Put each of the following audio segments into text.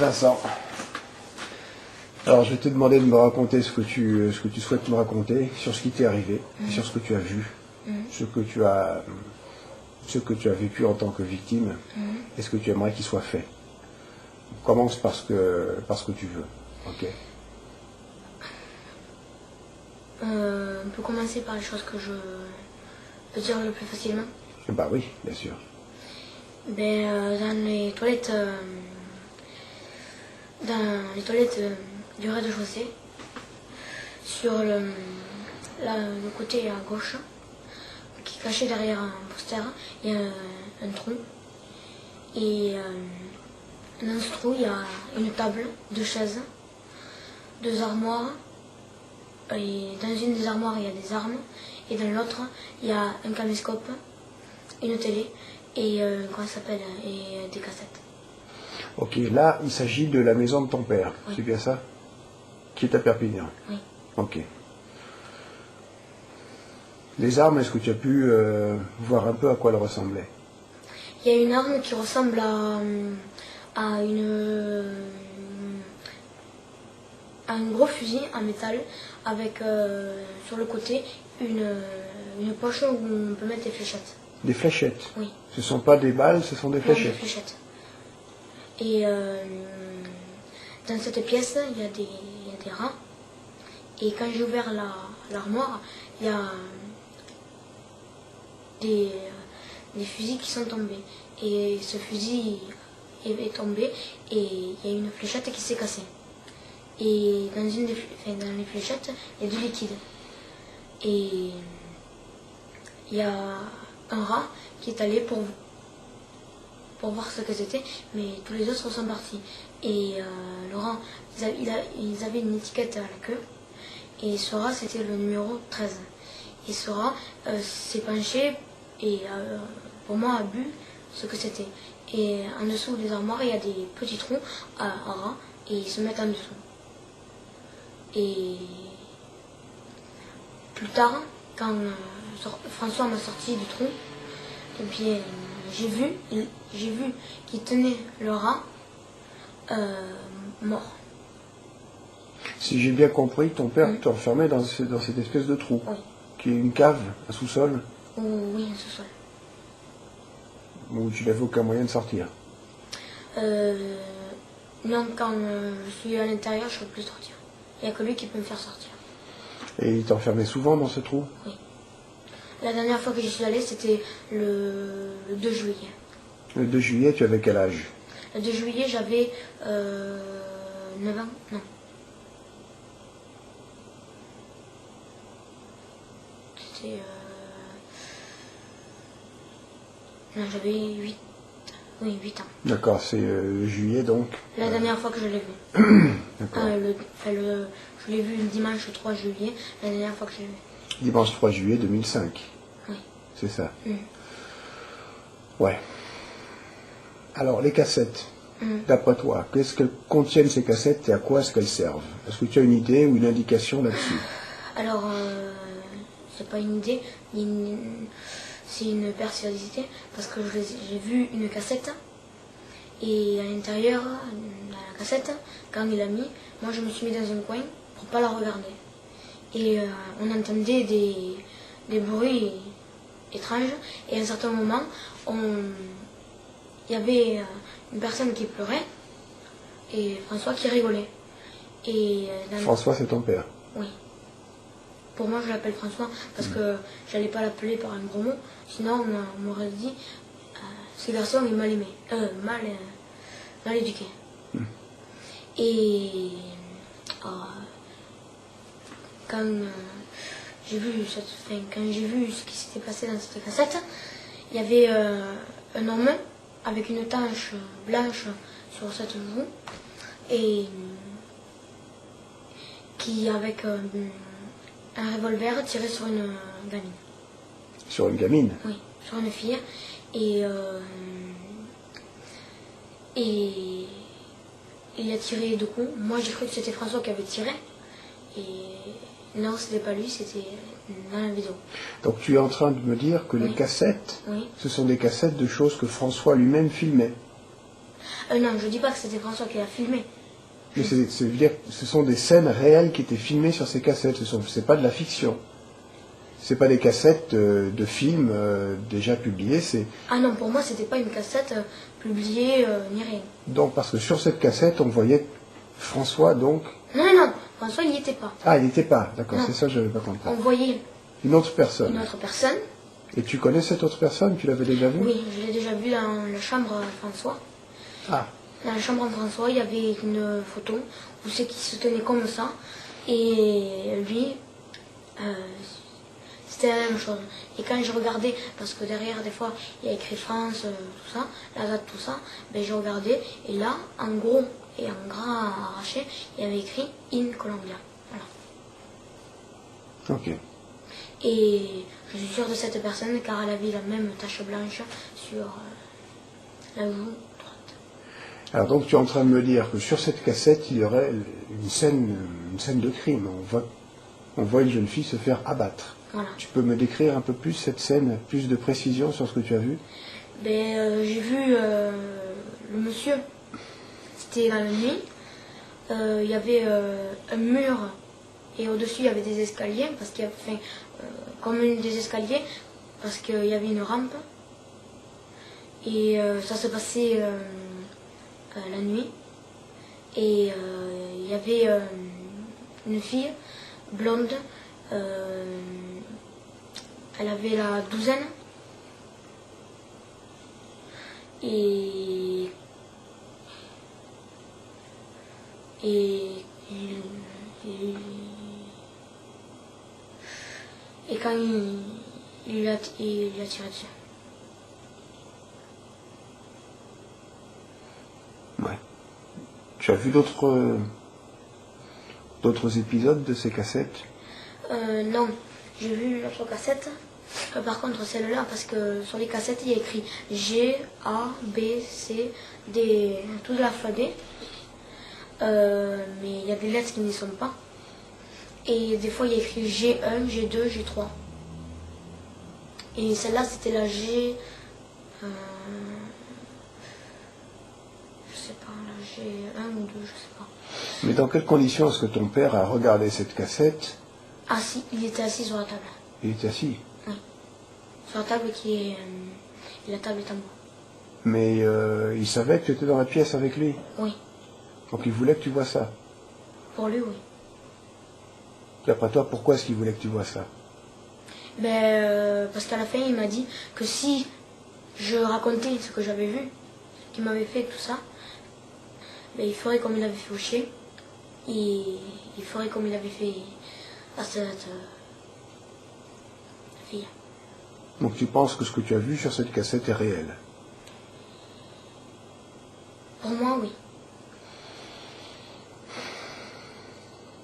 Vincent. Alors je vais te demander de me raconter ce que tu souhaites me raconter sur ce qui t'est arrivé, sur ce que tu as vu, ce que tu as vécu en tant que victime, et ce que tu aimerais qu'il soit fait. On commence par ce que tu veux. Ok. On peut commencer par les choses que je peux dire le plus facilement. Bah oui, bien sûr. Dans les toilettes, du rez-de-chaussée, sur le côté à gauche, qui est caché derrière un poster, il y a un trou. Et dans ce trou, il y a une table, 2 chaises, 2 armoires. Et dans une des armoires, il y a des armes. Et dans l'autre, il y a un caméscope, une télé et et des cassettes. Ok, là, il s'agit de la maison de ton père, oui. C'est bien ça? Qui est à Perpignan? Oui. Ok. Les armes, est-ce que tu as pu voir un peu à quoi elles ressemblaient? Il y a une arme qui ressemble à un gros fusil en métal avec sur le côté une poche où on peut mettre des fléchettes. Des fléchettes? Oui. Ce ne sont pas des balles, ce sont des fléchettes? Non, des fléchettes. Et dans cette pièce, il y a des rats. Et quand j'ai ouvert l'armoire, il y a des fusils qui sont tombés. Et ce fusil est tombé et il y a une fléchette qui s'est cassée. Et dans les fléchettes, il y a du liquide. Et il y a un rat qui est allé pour voir ce que c'était, mais tous les autres sont partis. Et le rat, ils avaient une étiquette à la queue, et ce rat, c'était le numéro 13. Et ce rat s'est penché et pour moi a bu ce que c'était. Et en dessous des armoires, il y a des petits trous à rats, et ils se mettent en dessous. Et plus tard, quand François m'a sorti du trou, et puis j'ai vu qu'il tenait le rat mort. Si j'ai bien compris, ton père t'enfermait dans cette espèce de trou, oui. Qui est une cave, un sous-sol? Oui, un sous-sol. Où tu n'avais aucun moyen de sortir? Non, quand je suis à l'intérieur, je ne peux plus sortir. Il n'y a que lui qui peut me faire sortir. Et il t'enfermait souvent dans ce trou? Oui. La dernière fois que j'y suis allée, c'était le 2 juillet. Le 2 juillet, tu avais quel âge? Le 2 juillet, j'avais 9 ans. Non. C'était... Non, j'avais 8 ans. D'accord, c'est juillet donc. La dernière fois que je l'ai vu. Je l'ai vu le dimanche 3 juillet, la dernière fois que je l'ai vu. Dimanche 3 juillet 2005. Oui. C'est ça. Ouais. Alors, les cassettes, d'après toi, qu'est-ce que contiennent ces cassettes et à quoi est-ce qu'elles servent? Est-ce que tu as une idée ou une indication là-dessus? Alors, c'est pas une idée, c'est une perspicacité, parce que j'ai vu une cassette, et à l'intérieur de la cassette, quand il a mis, moi je me suis mis dans un coin pour pas la regarder. Et on entendait des bruits étranges, et à un certain moment, il y avait une personne qui pleurait, et François qui rigolait. Et François, c'est ton père? Oui. Pour moi, je l'appelle François parce que j'allais pas l'appeler par un gros mot. Sinon, on m'aurait dit ce garçon est mal aimé, mal éduqué. Et quand j'ai vu ce qui s'était passé dans cette cassette, il y avait un homme avec une tache blanche sur cette joue et qui avec un revolver tiré sur une gamine. Sur une gamine? Oui, sur une fille. Et il a tiré 2 coups. Moi j'ai cru que c'était François qui avait tiré. Et non, c'était pas lui, c'était dans la vidéo. Donc tu es en train de me dire que les cassettes, ce sont des cassettes de choses que François lui-même filmait? Non, je dis pas que c'était François qui l'a filmé. Mais ce sont des scènes réelles qui étaient filmées sur ces cassettes. C'est pas de la fiction. C'est pas des cassettes de films déjà publiés. Ah non, pour moi, c'était pas une cassette publiée ni rien. Donc, parce que sur cette cassette, on voyait François, donc... Non, François, il n'y était pas. Ah, il n'y était pas, d'accord, Non. c'est ça que je n'avais pas compris. On voyait Une autre personne. une autre personne. Et tu connais cette autre personne? Tu l'avais déjà vue? Oui, je l'ai déjà vue dans la chambre à François. Ah, Dans la chambre à François, il y avait une photo où c'est qu'il se tenait comme ça. Et lui, c'était la même chose. Et quand je regardais, parce que derrière, des fois, il y a écrit France, tout ça, la date, tout ça, ben, je regardais. Et là, en gros et en gras arraché, il y avait écrit In Colombia. Voilà. ok. Et je suis sûre de cette personne car elle avait la même tache blanche sur la joue droite. Alors donc tu es en train de me dire que sur cette cassette, il y aurait une scène de crime. On voit une jeune fille se faire abattre. Voilà. Tu peux me décrire un peu plus cette scène, plus de précision sur ce que tu as vu? Ben, j'ai vu le monsieur, c'était dans la nuit, il y avait un mur et au-dessus il y avait des escaliers, parce qu'il y avait comme des escaliers, parce qu'il y avait une rampe. Et ça se passait la nuit. Et il y avait une fille blonde, elle avait la douzaine. Et quand il a tiré dessus. Ouais. Tu as vu d'autres épisodes de ces cassettes? Non, j'ai vu une autre cassette. Par contre, celle-là, parce que sur les cassettes, il y a écrit G, A, B, C, D, tout l'alphabet. Mais il y a des lettres qui n'y sont pas. Et des fois, il y a écrit G1, G2, G3. Et celle-là, c'était la G... je sais pas, la G1 ou 2, je sais pas. Mais dans quelles conditions est-ce que ton père a regardé cette cassette? Assis, il était assis sur la table. Il était assis. Oui. Sur la table qui est... la table est en bois. Mais il savait que tu étais dans la pièce avec lui. Oui. Donc il voulait que tu vois ça. Pour lui, oui. D'après toi, pourquoi est-ce qu'il voulait que tu vois ça? Parce qu'à la fin, il m'a dit que si je racontais ce que j'avais vu, ce qu'il m'avait fait, tout ça, ben, il ferait comme il avait fait au chien. Et il ferait comme il avait fait à cette fille. Donc tu penses que ce que tu as vu sur cette cassette est réel? Pour moi, oui.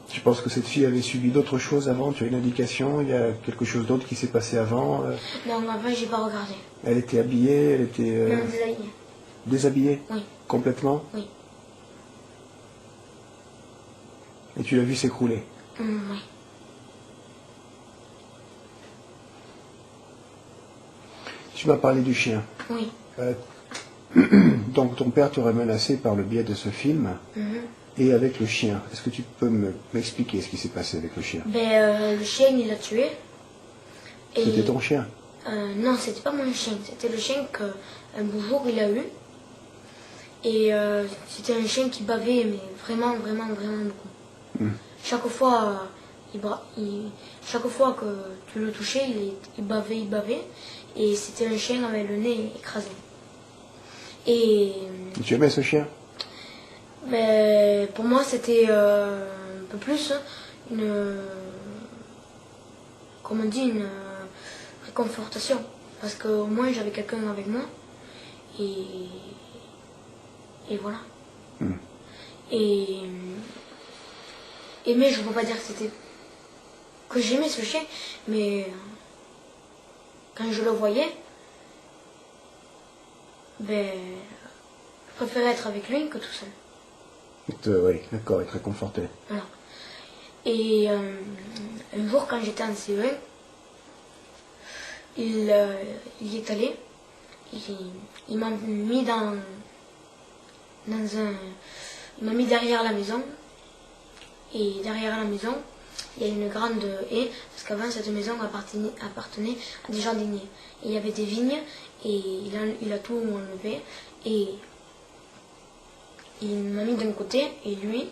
Tu penses que cette fille avait subi d'autres choses avant? Tu as une indication? Il y a quelque chose d'autre qui s'est passé avant? Non, avant, j'ai pas regardé. Elle était habillée? Elle était Non, déshabillée. déshabillée? Oui. Complètement? Oui. Et tu l'as vu s'écrouler? Oui. Tu m'as parlé du chien. Oui. Donc ton père t'aurait menacé par le biais de ce film et avec le chien. Est-ce que tu peux m'expliquer ce qui s'est passé avec le chien? Le chien, il l'a tué. Et... C'était ton chien? Non, c'était pas mon chien. C'était le chien qu'un beau jour il a eu. Et c'était un chien qui bavait, mais vraiment, vraiment, vraiment beaucoup. Chaque fois, chaque fois que tu le touchais, il bavait, il bavait. Et c'était un chien avec le nez écrasé. Et tu aimais ce chien? Pour moi, c'était un peu plus comment on dit, une réconfortation. Parce qu'au moins, j'avais quelqu'un avec moi. Et voilà. Mais je ne peux pas dire que j'aimais ce chien, mais quand je le voyais, je préférais être avec lui que tout seul. Oui, d'accord, il te réconfortait. Voilà. Et un jour, quand j'étais en CE1, il y est allé, il m'a mis dans Il m'a mis derrière la maison. Et derrière la maison, il y a une grande haie, parce qu'avant cette maison appartenait à des jardiniers. Et il y avait des vignes, et il a tout enlevé. Et il m'a mis d'un côté, et lui,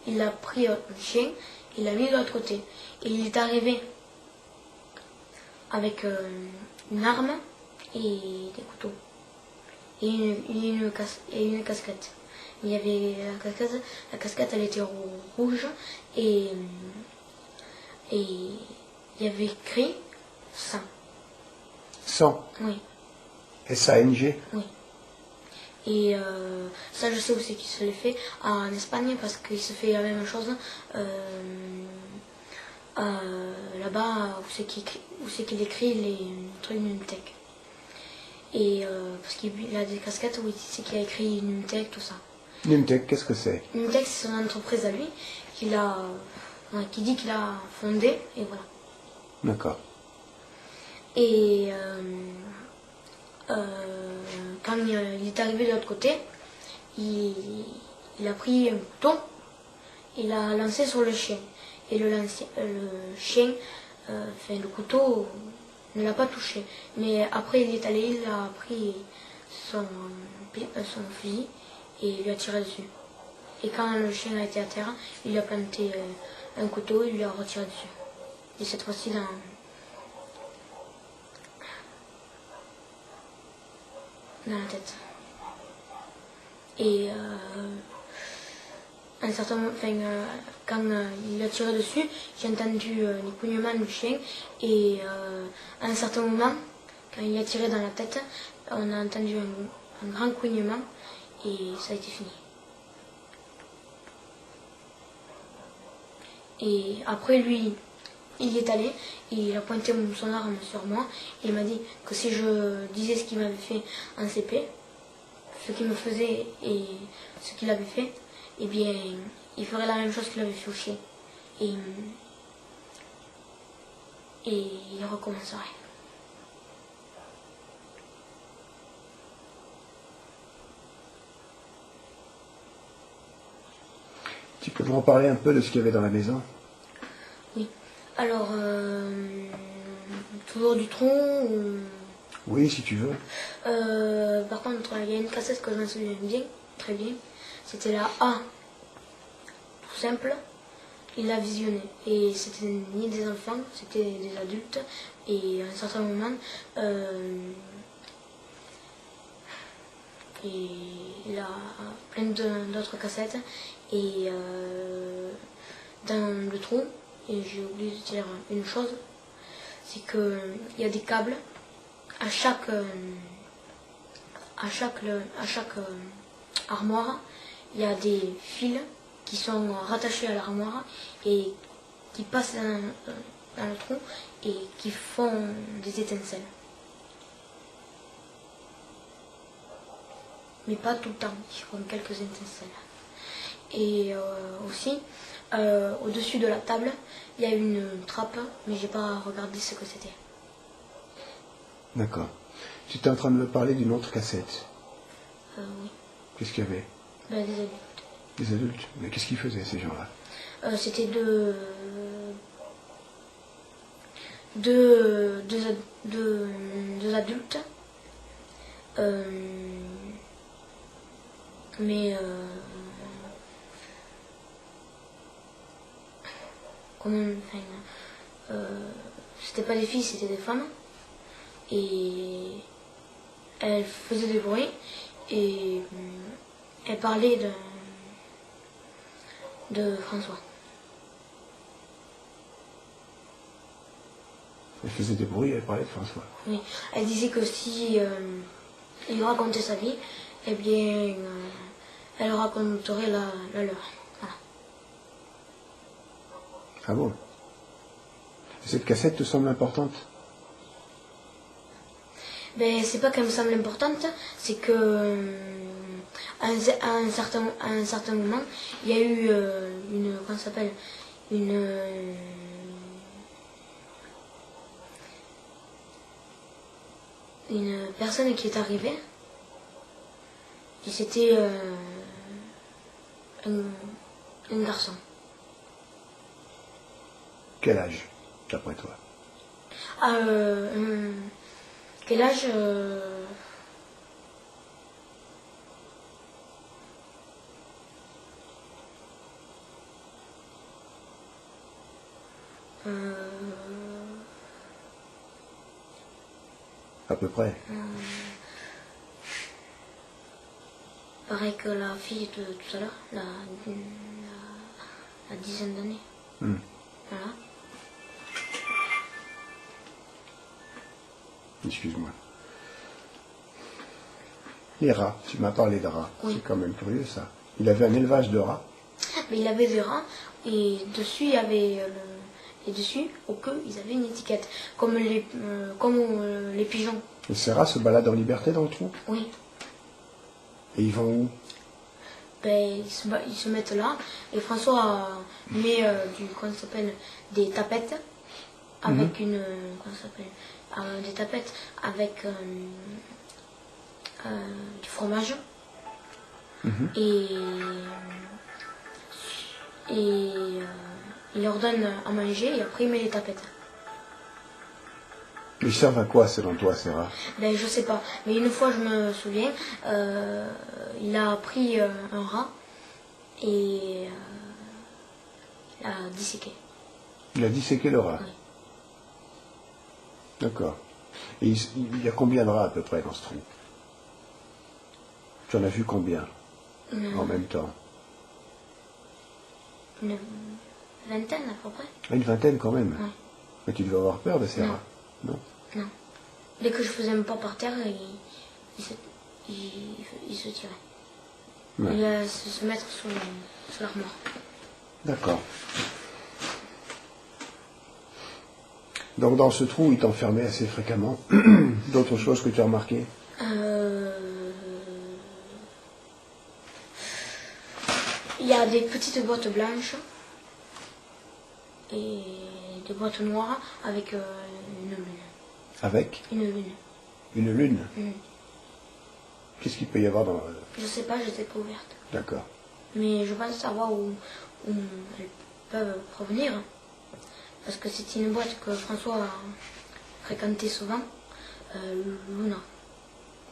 il a pris le chien, il l'a mis de l'autre côté. Et il est arrivé avec une arme et des couteaux. Et une casquette. Il y avait la casquette elle était rouge et il y avait écrit sang. Sang? Oui. S-A-N-G? Oui. Et ça je sais où c'est qu'il se l'est fait, en Espagne, parce qu'il se fait la même chose là-bas où c'est qu'il écrit les trucs Numtech. Et parce qu'il a des casquettes où il sait qu'il a écrit Numtech, tout ça. Numtech, qu'est-ce que c'est? Numtech, c'est son entreprise à lui, qui dit qu'il a fondé, et voilà. D'accord. Et quand il est arrivé de l'autre côté, il a pris un couteau, il l'a lancé sur le chien. Et le chien, le couteau ne l'a pas touché. Mais après il est allé, il a pris son fusil et il lui a tiré dessus. Et quand le chien a été à terre, il lui a planté un couteau et il lui a retiré dessus. Et cette fois-ci dans la tête. Et quand il a tiré dessus, j'ai entendu les couinements du chien. Et à un certain moment, quand il a tiré dans la tête, on a entendu un grand couinement et ça a été fini. Et après lui, il y est allé, et il a pointé son arme sur moi, et il m'a dit que si je disais ce qu'il m'avait fait en CP, ce qu'il me faisait et ce qu'il avait fait, eh bien, il ferait la même chose qu'il avait fait au chien. Et il recommencerait. Tu peux me reparler un peu de ce qu'il y avait dans la maison? Oui. Alors, toujours du tronc ou... Oui, si tu veux. Par contre, il y a une cassette que je me souviens bien, très bien. C'était la A, tout simple. Il l'a visionné. Et c'était ni des enfants, c'était des adultes. Et à un certain moment, il a plein d'autres cassettes. Et dans le trou, et j'ai oublié de dire une chose, c'est qu'il y a des câbles à chaque armoire. Il y a des fils qui sont rattachés à l'armoire et qui passent dans le trou et qui font des étincelles. Mais pas tout le temps, ils font quelques étincelles. Et aussi, au-dessus de la table, il y a une trappe, mais j'ai pas regardé ce que c'était. D'accord. Tu étais en train de me parler d'une autre cassette. Oui. Qu'est-ce qu'il y avait? Des adultes. Des adultes? Mais qu'est-ce qu'ils faisaient, ces gens-là? C'était deux adultes. Mais c'était pas des filles, c'était des femmes. Et elles faisaient des bruits et elles parlaient de François. Elle faisait des bruits, elle parlait de François. Oui, elle disait que si il racontait sa vie, eh bien, elle raconterait la leur. Voilà. Ah bon? Et cette cassette te semble importante? Ben, c'est pas qu'elle me semble importante, c'est que à un certain moment, il y a eu comment ça s'appelle, une personne qui est arrivée, et c'était un garçon. Quel âge, d'après toi? Quel âge À peu près. pareil que la fille de tout à l'heure, la dizaine d'années. Voilà. Excuse-moi. Les rats, tu m'as parlé de rats. Oui. C'est quand même curieux ça. Il avait un élevage de rats. Mais il avait des rats et dessus il y avait et dessus au queue ils avaient une étiquette comme les pigeons. Et ces rats se baladent en liberté dans le trou. Oui. Et ils vont où? Ben, ils se mettent là et François met comment ça s'appelle, des tapettes avec comment ça s'appelle, des tapettes avec du fromage et il leur donne à manger et après il met les tapettes. Ils servent à quoi selon toi ces rats? Ben, je sais pas, mais une fois je me souviens, il a pris un rat et il a disséqué. Il a disséqué le rat. Oui. D'accord. Et il y a combien de rats à peu près dans ce trou? Tu en as vu combien en même temps? Une vingtaine à peu près. Une vingtaine quand même. Oui. Mais tu devais avoir peur de ces Non. rats. Non. Non. Dès que je faisais un pas par terre, il se tirait. Ouais. Il allait se mettre sous l'armoire. D'accord. Donc dans ce trou, il t'enfermait assez fréquemment. D'autres choses que tu as remarquées? Il y a des petites boîtes blanches et des boîtes noires avec une lune. Avec Une lune. une lune. Mm. Qu'est-ce qu'il peut y avoir dans... Je sais pas, je les ai pas ouvertes. D'accord. Mais je pense savoir où elles peuvent provenir. Parce que c'est une boîte que François a fréquentée souvent. Luna.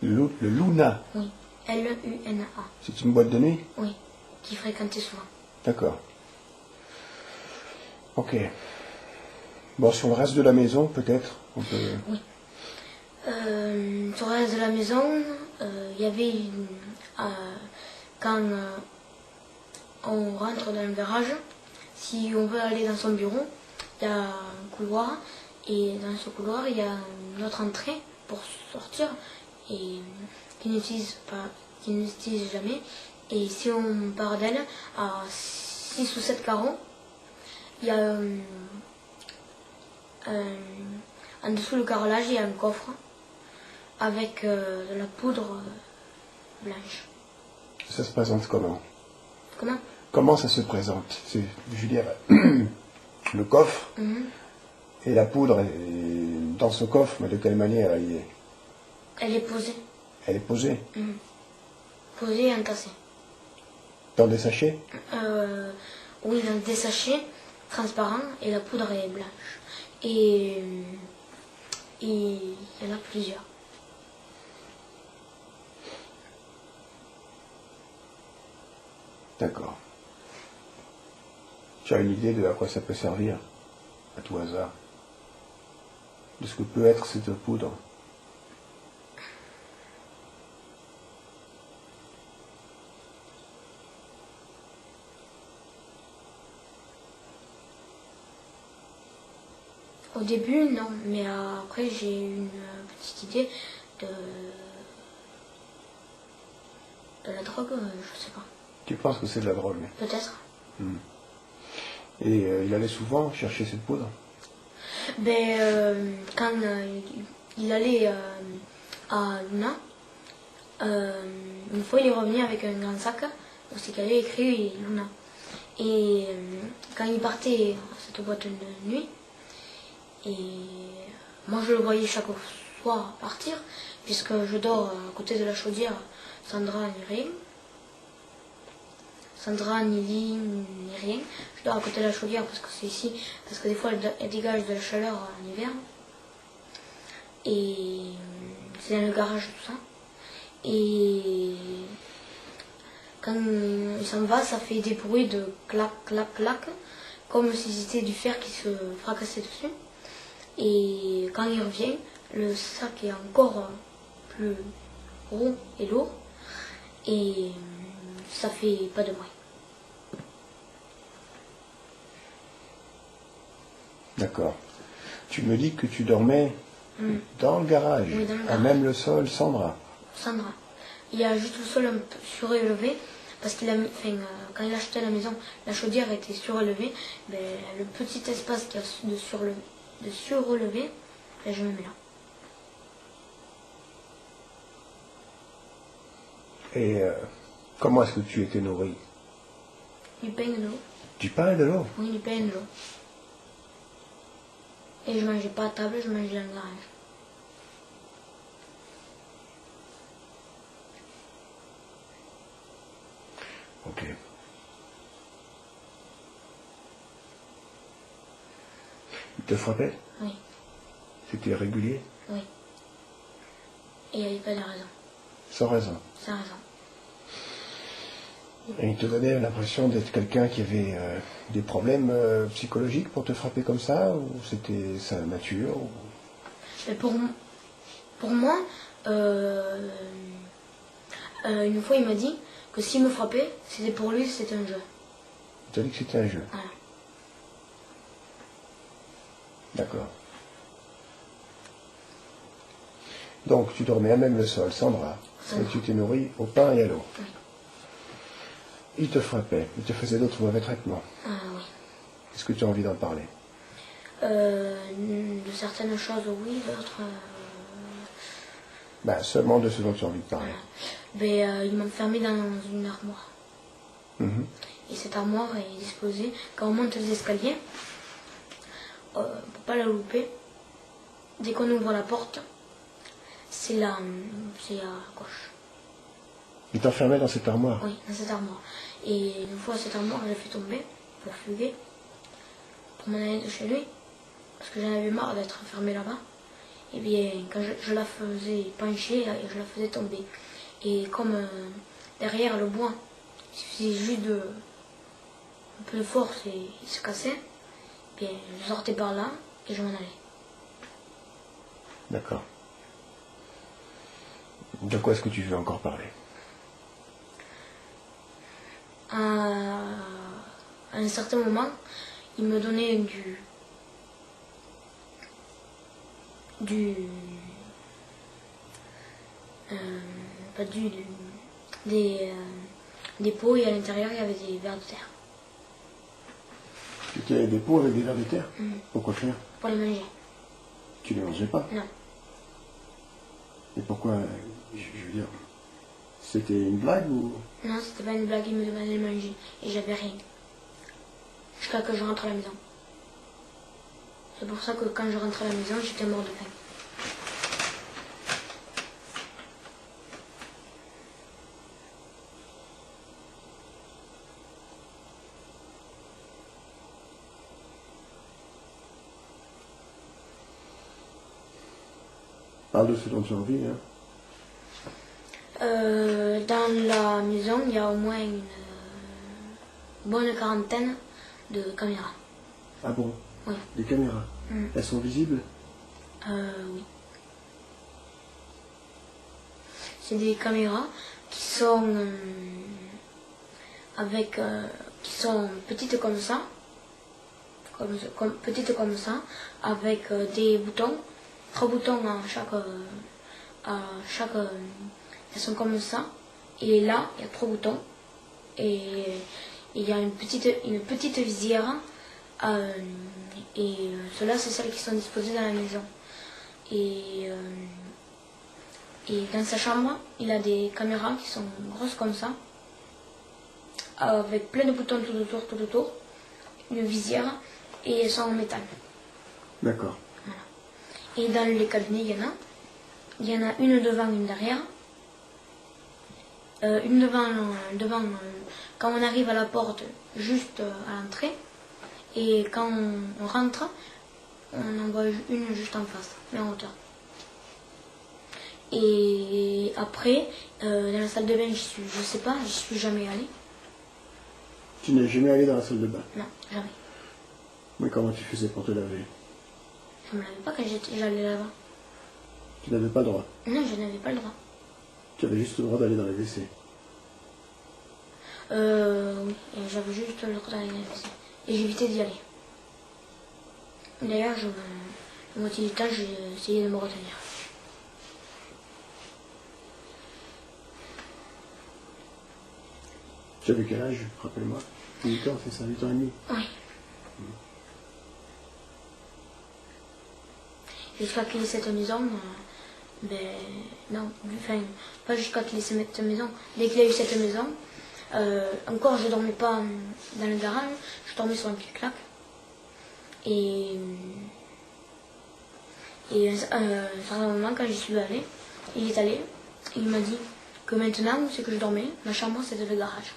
Le Luna, Oui. L-U-N-A. c'est une boîte de nuit? Oui. Qui fréquentait souvent. D'accord. Ok. Bon, sur le reste de la maison, peut-être, on peut... Oui. Sur le reste de la maison, il y avait quand on rentre dans le garage, si on veut aller dans son bureau, il y a un couloir et dans ce couloir il y a notre entrée pour sortir et qui n'utilise jamais. Et si on part d'elle à 6 ou 7 carreaux, il y a en dessous du carrelage il y a un coffre avec de la poudre blanche. Ça se présente comment? Comment? Comment ça se présente? C'est, je veux dire, le coffre et la poudre est dans ce coffre, mais de quelle manière Elle est posée. elle est posée? Posée et entassée. Dans des sachets? Oui, dans des sachets transparents et la poudre est blanche. Et il y en a plusieurs. D'accord. Tu as une idée de à quoi ça peut servir, à tout hasard, de ce que peut être cette poudre? Au début, non, mais après j'ai eu une petite idée de la drogue, je sais pas. Tu penses que c'est de la drogue? Peut-être. Et il allait souvent chercher cette poudre? Ben, quand il allait à Luna, une fois il est revenu avec un grand sac où c'est qu'il avait écrit Luna. Et quand il partait à cette boîte de nuit, et moi je le voyais chaque soir partir, puisque je dors à côté de la chaudière, Sandra n'y rien. Sandra, ni lit, ni rien. Je dors à côté de la chaudière parce que c'est ici, parce que des fois elle dégage de la chaleur en hiver. Et c'est dans le garage tout ça. Et quand il s'en va, ça fait des bruits de clac, clac, clac, comme si c'était du fer qui se fracassait dessus. Et quand il revient, le sac est encore plus rond et lourd. Et ça fait pas de bruit. D'accord. Tu me dis que tu dormais dans le garage, Oui, dans le à garage. même le sol, sans drap. Sandra. Il y a juste le sol un peu surélevé parce qu'il a mis, quand il a acheté la maison, la chaudière était surélevée. Ben, le petit espace qu'il y a de surélevé, ben, je me mets là. Et comment est-ce que tu étais nourri? Du pain et de l'eau. Du pain et de l'eau? Oui, du pain et de l'eau. Et je mangeais pas à table, je mangeais dans le garage. Ok. Il te frappait? Oui, C'était régulier? oui. Et il n'y avait pas de raison. Sans raison. Sans raison. Et il te donnait l'impression d'être quelqu'un qui avait des problèmes psychologiques pour te frapper comme ça? Ou c'était sa nature? Mais pour moi, une fois il m'a dit que s'il me frappait, c'était pour lui, c'était un jeu. Il t'a dit que c'était un jeu? Voilà. D'accord. Donc tu dormais à même le sol, sans drap, Sans et drap. tu t'es nourri au pain et à l'eau. Oui. Il te frappait, il te faisait d'autres mauvais traitements. Ah oui. Est-ce que tu as envie d'en parler? De certaines choses, oui, d'autres. Ben, seulement de ce dont tu as envie de parler. Il m'a enfermé dans une armoire. Mhm. Et cette armoire est disposée, quand on monte les escaliers, pour pas la louper, dès qu'on ouvre la porte, c'est à gauche. Il t'enfermait dans cette armoire? Oui, dans cette armoire. Et une fois cette armoire, je l'ai fait tomber pour fuguer, pour m'en aller de chez lui, parce que j'en avais marre d'être enfermée là-bas. Et bien, quand je la faisais pencher, je la faisais tomber. Et comme derrière le bois, il suffisait juste un peu de force et il se cassait, bien, je sortais par là et je m'en allais. D'accord. De quoi est-ce que tu veux encore parler? À un certain moment, il me donnait des pots et à l'intérieur il y avait des vers de terre. Tu avais des pots avec des vers de terre? Pourquoi faire? Pour les manger. Tu les mangeais pas? Non. Et pourquoi? Je veux dire, c'était une blague ou? Non, c'était pas une blague, il me demandait de manger et j'avais rien. Jusqu'à que je rentre à la maison. C'est pour ça que quand je rentre à la maison, j'étais mort de faim. Parle de ce dont tu as envie, hein. Dans la maison, il y a au moins une bonne quarantaine de caméras. Ah bon? Oui. Des caméras? Elles sont visibles? Oui. C'est des caméras qui sont qui sont petites comme ça, petites comme ça, avec des boutons, 3 boutons à chaque, elles sont comme ça. Et là, il y a 3 boutons et il y a une petite visière. Ceux-là, c'est celles qui sont disposées dans la maison. Et dans sa chambre, il a des caméras qui sont grosses comme ça, avec plein de boutons tout autour, une visière, et elles sont en métal. D'accord. Voilà. Et dans les cabinets, il y en a une devant, une derrière. Une devant quand on arrive à la porte, juste à l'entrée, et quand on rentre, on en voit une juste en face, mais en hauteur. Et après, dans la salle de bain, je sais pas, j'y suis jamais allée. Tu n'es jamais allé dans la salle de bain? Non, jamais. Mais comment tu faisais pour te laver? Je me lavais pas quand j'allais là-bas. Tu n'avais pas le droit? Non, je n'avais pas le droit. Tu avais juste le droit d'aller dans les WC? Oui, et j'avais juste le droit d'aller dans les WC. Et j'évitais d'y aller. D'ailleurs, la moitié du temps, j'ai essayé de me retenir. Tu avais quel âge, rappelle-moi? 8 ans, c'est ça, 8 ans et demi? Oui. Jusqu'à qu'il ait cette maison, non, enfin, pas jusqu'à qu'il ait cette maison. Dès qu'il a eu cette maison, encore je dormais pas dans le garage, je dormais sur un pied-claque. Et à un certain moment, quand j'y suis allée, il est allé, et il m'a dit que maintenant, où c'est que je dormais, ma chambre c'était le garage.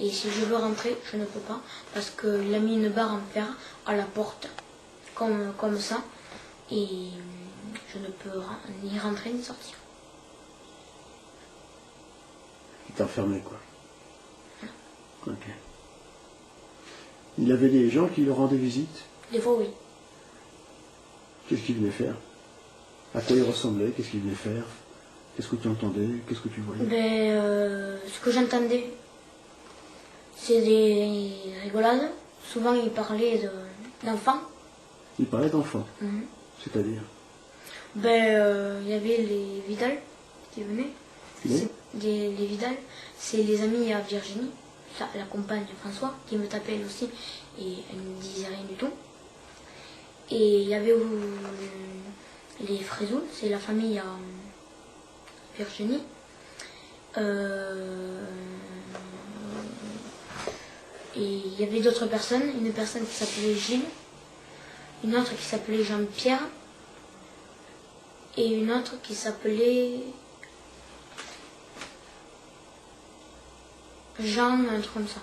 Et si je veux rentrer, je ne peux pas, parce qu'il a mis une barre en fer à la porte, comme ça, et je ne peux ni rentrer ni sortir. Il t'a enfermé, quoi. Ok. Il y avait des gens qui lui rendaient visite? Des fois, oui. Qu'est-ce qu'il venait faire? À quoi il ressemblait? Qu'est-ce qu'il venait faire? Qu'est-ce que tu entendais? Qu'est-ce que tu voyais? Ce que j'entendais, c'est des rigolades. Souvent, il parlait d'enfants. Il parlait d'enfants? C'est-à-dire? Il y avait les Vidal qui venaient. Oui. Les Vidal, c'est les amis à Virginie, la compagne François, qui me tapait elle aussi, et elle ne me disait rien du tout. Et il y avait les Frézou, c'est la famille à Virginie. Et il y avait d'autres personnes, une personne qui s'appelait Gilles, une autre qui s'appelait Jean-Pierre, et une autre qui s'appelait Jean, un truc comme ça.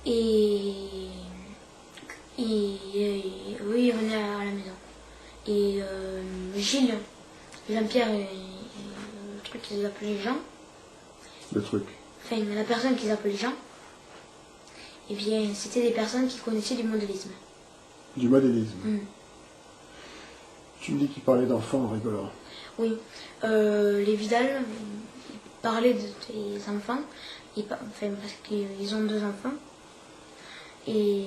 Et oui, il venait à la maison. Et Gilles, Jean-Pierre et le truc qu'ils appelaient Jean. Le truc. Enfin, la personne qu'ils appelaient Jean. Et bien, c'était des personnes qui connaissaient du modélisme. Du modélisme. Tu me dis qu'ils parlaient d'enfants en rigolant. Oui. Les Vidal parlaient des enfants. Enfin, parce qu'ils ont 2 enfants. Et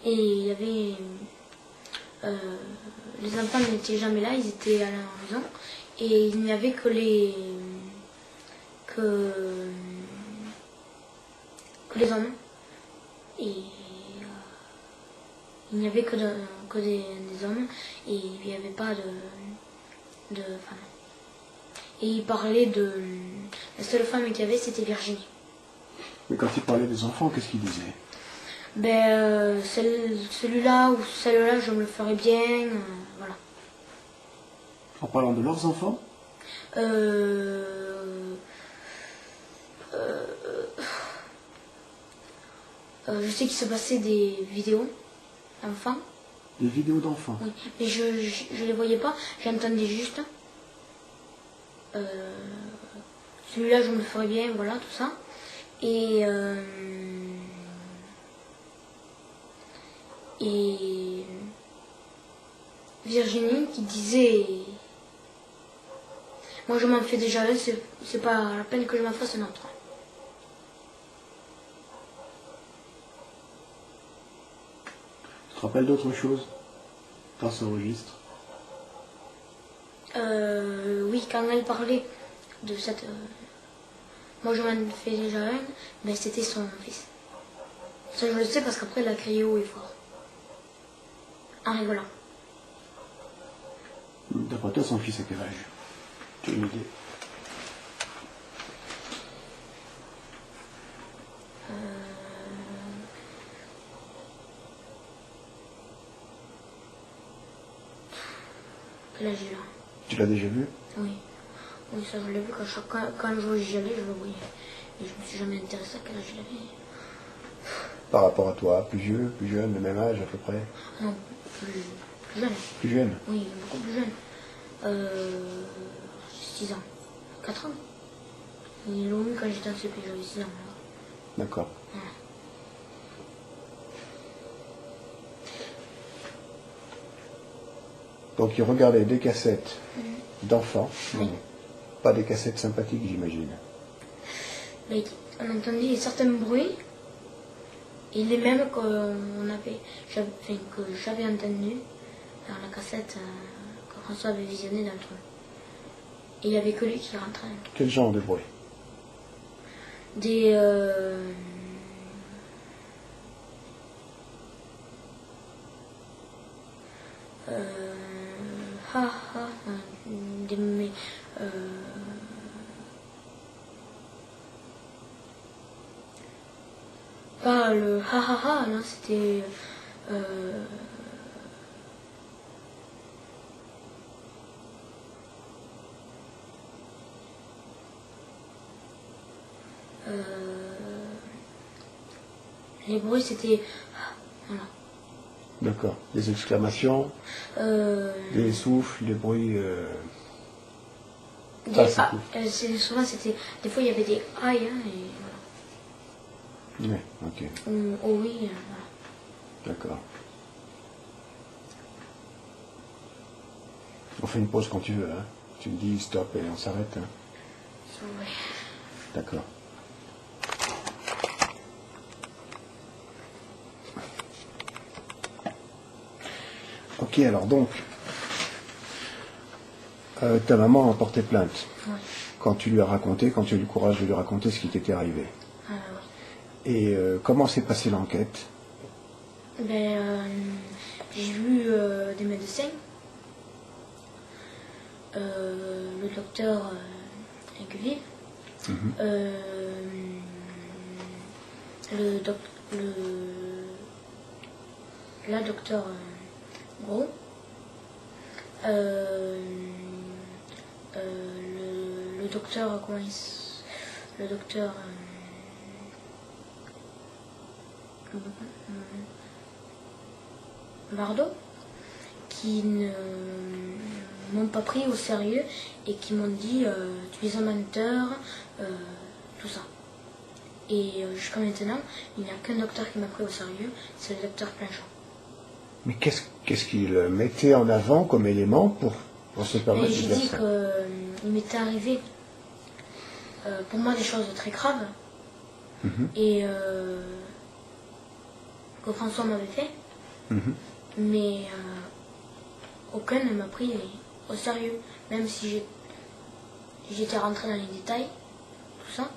il y avait... les enfants n'étaient jamais là, ils étaient à la maison. Et il n'y avait que les hommes. Et il n'y avait que des hommes. Et il n'y avait pas de femmes. Et il parlait de... La seule femme qu'il y avait, c'était Virginie. Mais quand il parlait des enfants, qu'est-ce qu'il disait? Celui-là ou celle-là, je me le ferais bien, voilà. En parlant de leurs enfants? Je sais qu'il se passait des vidéos d'enfants. Des vidéos d'enfants? Oui, mais je les voyais pas, j'entendais juste. Celui-là, je me le ferais bien, voilà, tout ça. Et Virginie qui disait... Moi je m'en fais déjà un, c'est pas la peine que je m'en fasse un autre. Tu te rappelles d'autres choses dans ce registre? Oui, quand elle parlait de cette... Moi je m'en fais déjà un, mais c'était son fils. Ça je le sais parce qu'après elle a crié haut et fort. En rigolant. D'après toi, son fils à quel âge? Tu as une idée? quel âge il a. Tu l'as déjà vu? Oui. Oui, ça je l'ai vu quand j'y allais, je le voyais. Et je me suis jamais intéressé à quel âge il avait. Par rapport à toi, plus vieux, plus jeune, le même âge à peu près? Non, plus jeune. Plus jeune? Oui, beaucoup plus jeune. 6 ans. 4 ans. Ils l'ont eu quand j'étais en CP, j'avais 6 ans. D'accord. Ouais. Donc il regardait des cassettes d'enfants, Oui. pas des cassettes sympathiques j'imagine. Mais on entendait certains bruits, et les mêmes que j'avais entendus dans la cassette que François avait visionné dans le train. Et il n'y avait que lui qui rentrait. Quel genre de bruit? Des... des... Pas le ha ha ha, non, c'était... les bruits, c'était... Voilà. D'accord. Des exclamations, des souffles, des bruits... souvent, c'était... Des fois, il y avait des aïe, hein, et voilà. Oui, ok. Oh oui, voilà. D'accord. On fait une pause quand tu veux, hein. Tu me dis stop et on s'arrête, hein. Ouais. D'accord. Ok, alors donc, ta maman a porté plainte. Ouais. Quand tu lui as raconté, quand tu as eu le courage de lui raconter ce qui t'était arrivé. Ouais. Et comment s'est passée l'enquête? J'ai vu des médecins, le docteur Aigueville, la docteur Gros, le docteur, le docteur Bardot, qui ne m'ont pas pris au sérieux et qui m'ont dit tu es un menteur, tout ça. Et jusqu'à maintenant, il n'y a qu'un docteur qui m'a pris au sérieux, c'est le docteur Planchon. Mais qu'est-ce qu'il mettait en avant comme élément pour se permettre de J'ai dire dit ça? qu'il m'était arrivé pour moi des choses très graves et que François m'avait fait, mais aucun ne m'a pris au sérieux, même si j'étais rentré dans les détails, tout ça.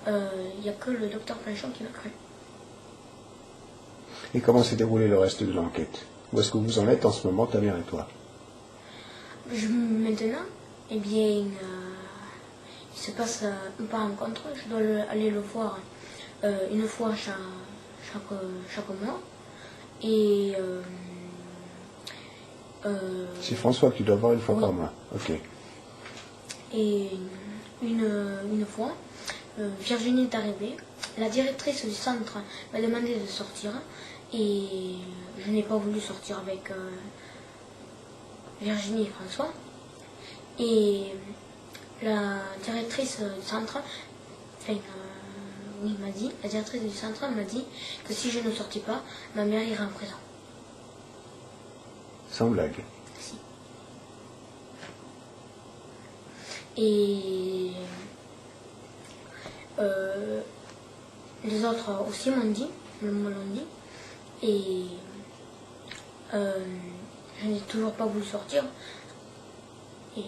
Il n'y a que le docteur Planchon qui m'a cru. Et comment s'est déroulé le reste de l'enquête? Où est-ce que vous en êtes en ce moment, ta mère et toi? Maintenant, eh bien, il se passe une rencontre. Je dois aller le voir une fois chaque mois. Et C'est François que tu dois voir une fois oui. par mois. Ok. Et une fois, Virginie est arrivée. La directrice du centre m'a demandé de sortir. Et je n'ai pas voulu sortir avec Virginie et François. Et la directrice du centre, la directrice du centre m'a dit que si je ne sortais pas, ma mère irait en prison. Sans blague. Si. Et les autres aussi me l'ont dit. Et je n'ai toujours pas voulu sortir. Et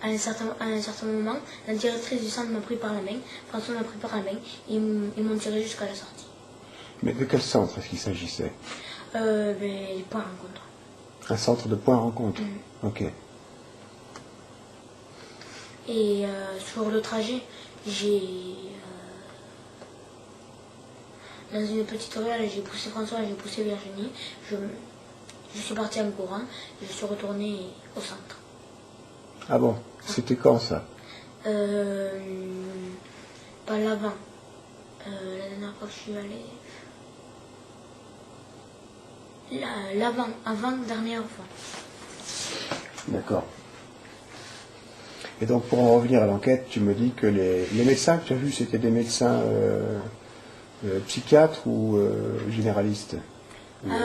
à un certain moment, la directrice du centre m'a pris par la main, François m'a pris par la main, et ils m'ont tiré jusqu'à la sortie. Mais de quel centre est-ce qu'il s'agissait? Les points rencontres. Un centre de point rencontre. Ok. Et sur le trajet, dans une petite ruelle, j'ai poussé François et j'ai poussé Virginie. je suis partie en courant et je suis retournée au centre. Ah bon? C'était quand ça? Pas l'avant. La dernière fois que je suis allée. L'avant, avant-dernière fois. D'accord. Et donc pour en revenir à l'enquête, tu me dis que les médecins que tu as vus, c'était des médecins psychiatres ou généralistes? Non,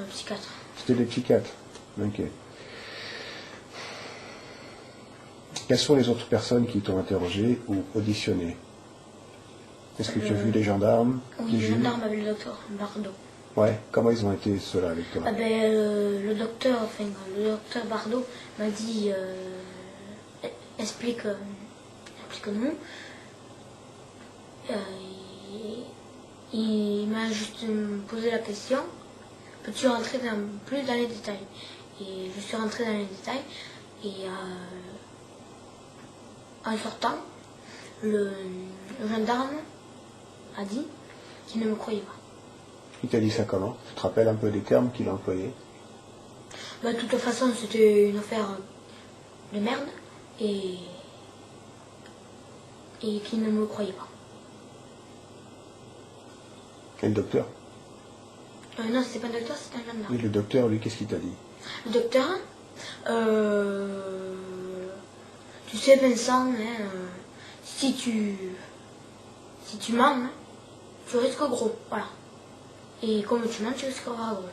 psychiatre. C'était des psychiatres. Ok. Quelles sont les autres personnes qui t'ont interrogé ou auditionné? Est-ce que tu as vu les gendarmes? Oui, les gendarmes avec le docteur Bardot. Ouais. Comment ils ont été ceux-là avec toi? Le docteur Bardot m'a dit explique-nous. Il m'a juste posé la question, peux-tu rentrer plus dans les détails? Et je suis rentrée dans les détails et en sortant, le gendarme a dit qu'il ne me croyait pas. Il t'a dit ça comment? Tu te rappelles un peu des termes qu'il a employés? De toute façon, c'était une affaire de merde et qu'il ne me croyait pas. Et le docteur? Non, c'était pas un docteur, c'était un gendarme. Oui, le docteur, lui, qu'est-ce qu'il t'a dit? Le docteur, tu sais Vincent, hein, si tu mens, hein, tu risques gros, voilà. Et comme tu mens, tu risqueras gros.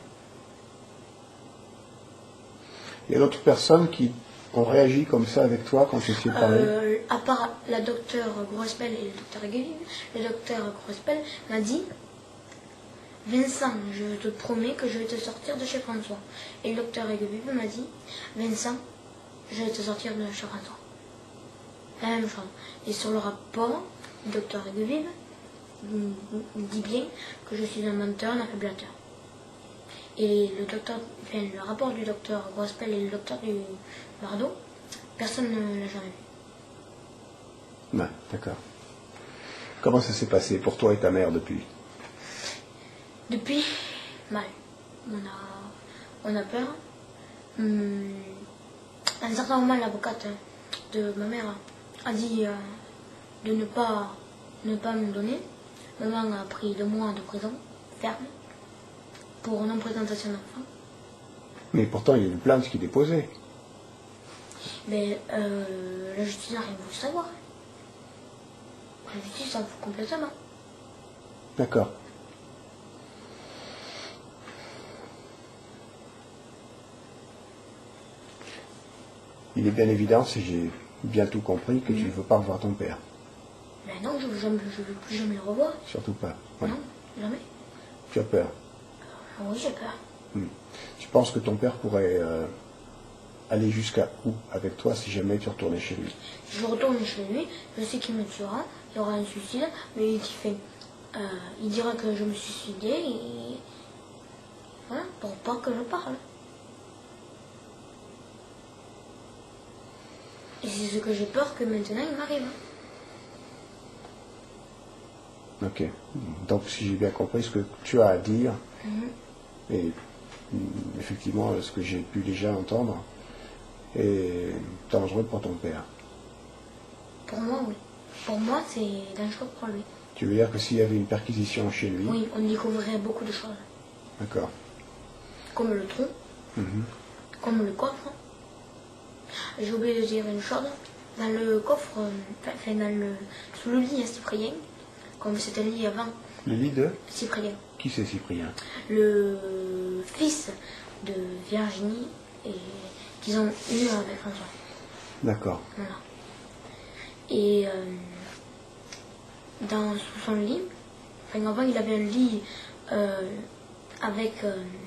Il y a d'autres personnes qui ont réagi comme ça avec toi quand tu essayais de parler? À part la docteure Grospel et le docteur Guévin, le docteur Grospel m'a dit Vincent, je te promets que je vais te sortir de chez François. Et le docteur Guévin m'a dit Vincent, je vais te sortir de chez François. La même chose. Et sur le rapport, le docteur Guévin dit bien que je suis un menteur, un affablateur. Et le rapport du docteur Grospel et le docteur du Bardot, personne ne l'a jamais vu. Ouais, d'accord. Comment ça s'est passé pour toi et ta mère depuis? Depuis, mal. On a peur. À un certain moment, l'avocate de ma mère a dit de ne pas me donner. Maman a pris 2 mois de prison ferme pour non-présentation d'enfant. Mais pourtant, il y a une plainte qui est déposée. Mais la justice n'a rien voulu savoir. La justice s'en fout complètement. D'accord. Il est bien évident, si j'ai bien tout compris, que tu ne veux pas revoir ton père. Mais non, je ne veux plus jamais le revoir. Surtout pas. Ouais. Non, jamais. Tu as peur. Oui, j'ai peur. Tu penses que ton père pourrait aller jusqu'à où avec toi si jamais tu retournais chez lui? Je retourne chez lui, je sais qu'il me tuera, il y aura un suicide, mais il dira que je me suis suicidée et voilà, pour pas que je parle. Et c'est ce que j'ai peur que maintenant il m'arrive. Ok. Donc si j'ai bien compris ce que tu as à dire, et effectivement ce que j'ai pu déjà entendre, est dangereux pour ton père. Pour moi, oui. Pour moi, c'est dangereux pour lui. Tu veux dire que s'il y avait une perquisition chez lui... Oui, on découvrirait beaucoup de choses. D'accord. Comme le tronc, comme le coffre. J'ai oublié de dire une chose. Dans le coffre, sous le lit, il y a Cyprien. Comme c'était le lit avant. Le lit de Cyprien. Qui c'est Cyprien? Le fils de Virginie et qu'ils ont eu avec François. D'accord. Voilà. Et sous son lit, avant il avait un lit avec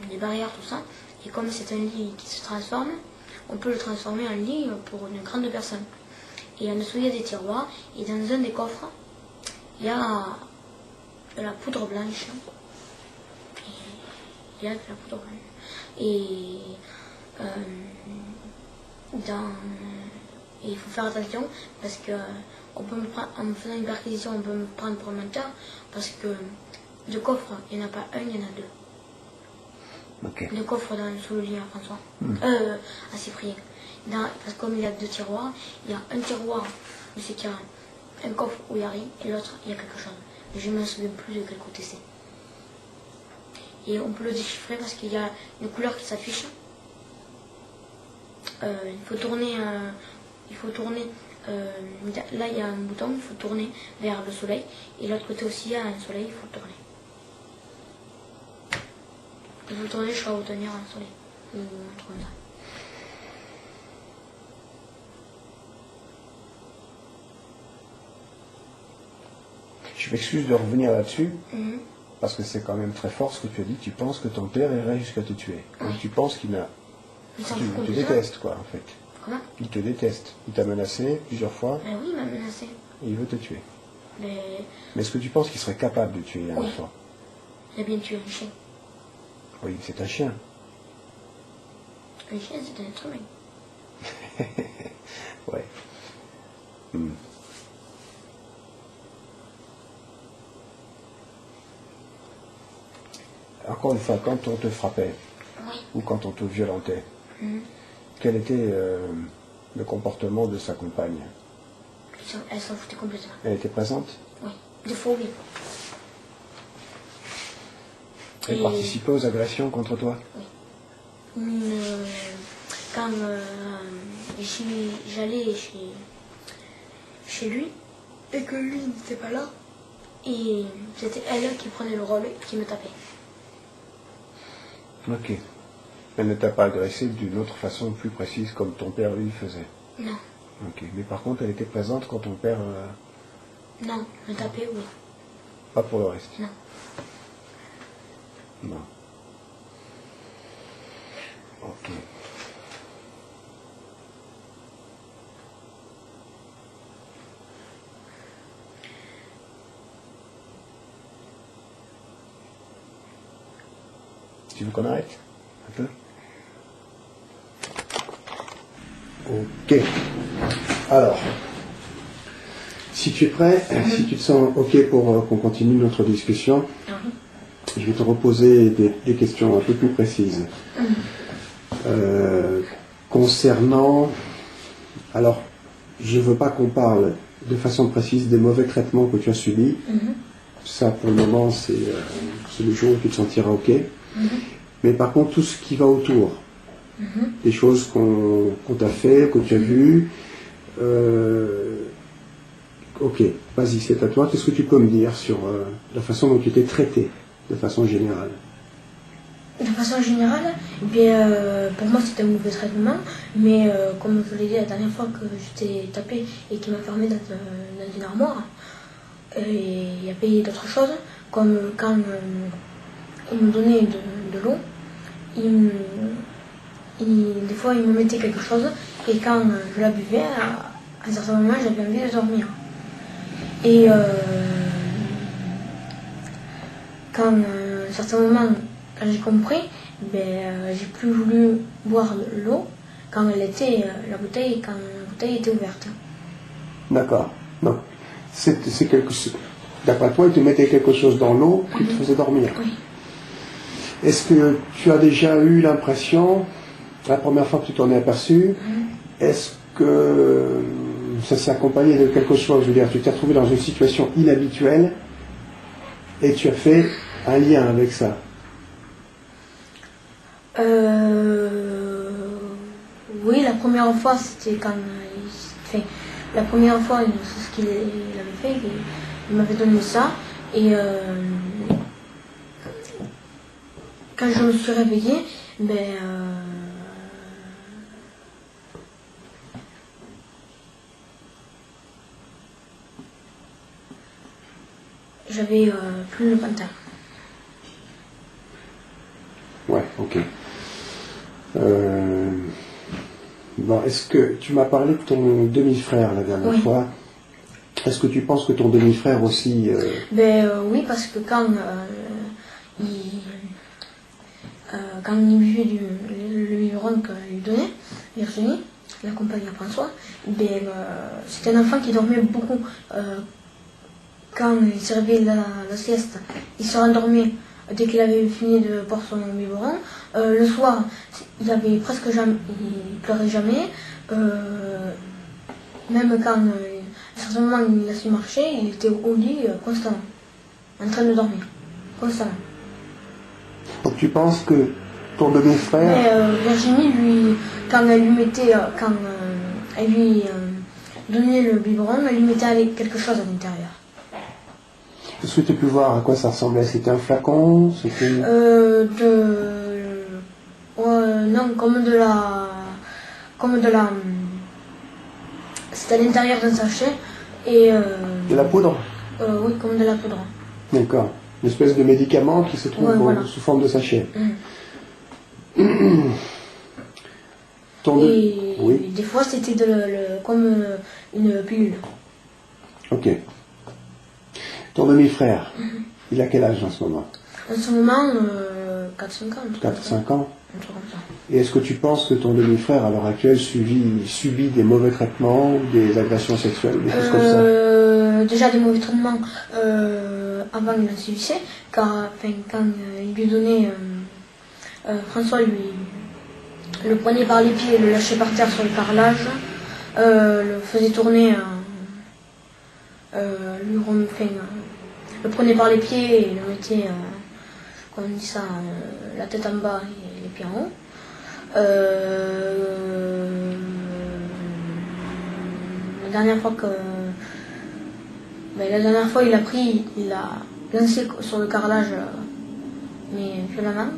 des barrières, tout ça. Et comme c'est un lit qui se transforme, on peut le transformer en lit pour une grande personne. Et en dessous il y a des tiroirs. Et dans un des coffres, il y a de la poudre blanche. Il y a de la poudre blanche. Et il faut faire attention parce que en me faisant une perquisition, on peut me prendre pour un menteur parce que de coffre, il n'y en a pas un, il y en a 2. Ok. Le coffre sous le lit à François, à Cyprien. Parce que comme il y a 2 tiroirs, il y a un tiroir où c'est qu'il y a un coffre où il n'y a rien et l'autre il y a quelque chose. Mais je ne me souviens plus de quel côté c'est. Et on peut le déchiffrer parce qu'il y a une couleur qui s'affiche. Il faut tourner, là il y a un bouton, il faut tourner vers le soleil. Et l'autre côté aussi il y a un soleil, il faut tourner. Il faut tourner jusqu'à obtenir un soleil. Ou un truc comme ça. Je m'excuse de revenir là-dessus, parce que c'est quand même très fort ce que tu as dit. Tu penses que ton père irait jusqu'à te tuer. Oui. Donc tu penses qu'il n'a... Il s'en Tu fout te de ça. détestes, quoi, en fait. Comment? Il te déteste. Il t'a menacé plusieurs fois Ben oui, il m'a menacé. et il veut te tuer. Mais Mais est-ce que tu penses qu'il serait capable de tuer un Oui. enfant? il a bien tué un chien. Oui, c'est un chien. Un chien, c'est un être humain. Ouais. Encore une fois, quand on te frappait Oui. ou quand on te violentait, quel était le comportement de sa compagne? Elle s'en foutait complètement. Elle était présente? Oui. Des fois, oui. Elle Et- participait aux agressions contre toi? Quand j'allais chez lui et que lui n'était pas là, et c'était elle qui prenait le rôle et qui me tapait. Ok. Elle ne t'a pas agressé d'une autre façon plus précise comme ton père lui faisait? Non, Ok. Mais par contre, elle était présente quand ton père... non, me taper, oui. Pas pour le reste? Non. Non. Ok. Tu veux qu'on arrête un peu? Ok. Alors, si tu es prêt, si tu te sens ok pour qu'on continue notre discussion, je vais te reposer des questions un peu plus précises. Concernant... Alors, je ne veux pas qu'on parle de façon précise des mauvais traitements que tu as subis. Ça, pour le moment, c'est le jour où tu te sentiras ok. Mais par contre, tout ce qui va autour, des choses qu'on t'a fait, que tu as vues, ok, vas-y, c'est à toi. Qu'est-ce que tu peux me dire sur la façon dont tu t'es traité, de façon générale? De façon générale, pour moi c'était un mauvais traitement, mais comme je l'ai dit la dernière fois que j'étais tapé et qu'il m'a fermé dans une armoire, il y avait d'autres choses, comme quand il me donnait de l'eau, des fois il me mettait quelque chose, et quand je la buvais, à un certain moment j'avais envie de dormir. Et quand à un certain moment j'ai compris, j'ai plus voulu boire l'eau quand elle était la bouteille était ouverte. D'accord. Donc, c'est quelque chose. D'après toi, il te mettait quelque chose dans l'eau qui te faisait dormir. Oui. Est-ce que tu as déjà eu l'impression, la première fois que tu t'en es aperçu, est-ce que ça s'est accompagné de quelque chose? Je veux dire, tu t'es retrouvé dans une situation inhabituelle et tu as fait un lien avec ça? Oui, la première fois c'était quand la première fois c'est ce qu'il avait fait, il m'avait donné ça et quand je me suis réveillée, j'avais plus le pantalon. Ouais, ok. Bon, est-ce que tu m'as parlé de ton demi-frère la dernière fois? Est-ce que tu penses que ton demi-frère aussi... Oui, parce que quand il buvait le biberon que lui donnait, Virginie, la compagne à François, c'était un enfant qui dormait beaucoup. Quand il servait la sieste, il se rendormait dès qu'il avait fini de boire son biberon. Le soir, il pleurait jamais. Même quand à un certain moment il a su marcher, il était au lit constamment, en train de dormir, constamment. Donc tu penses que ton demi-frère... Virginie, lui, quand elle lui mettait, elle lui donnait le biberon, elle lui mettait quelque chose à l'intérieur. Est-ce que tu as pu voir à quoi ça ressemblait? C'était un flacon? C'était... Non, comme de la... C'était à l'intérieur d'un sachet et... De la poudre? Oui, comme de la poudre. D'accord. Une espèce de médicament qui se trouve voilà. sous forme de sachet. Oui. Des fois, c'était comme une pilule. Ok. Ton demi-frère, il a quel âge en ce moment? En ce moment, 4-5 ans. 4-5 ans. Un truc comme ça. Et est-ce que tu penses que ton demi-frère, à l'heure actuelle, subit des mauvais traitements, des agressions sexuelles, des choses comme ça? Déjà des mauvais traitements avant il a subissait, car quand il lui donnait... François lui le prenait par les pieds et le lâchait par terre sur le carrelage, le faisait tourner, le prenait par les pieds et le mettait, comment on dit ça, la tête en bas et les pieds en haut. La dernière fois il a lancé sur le carrelage, mais violemment.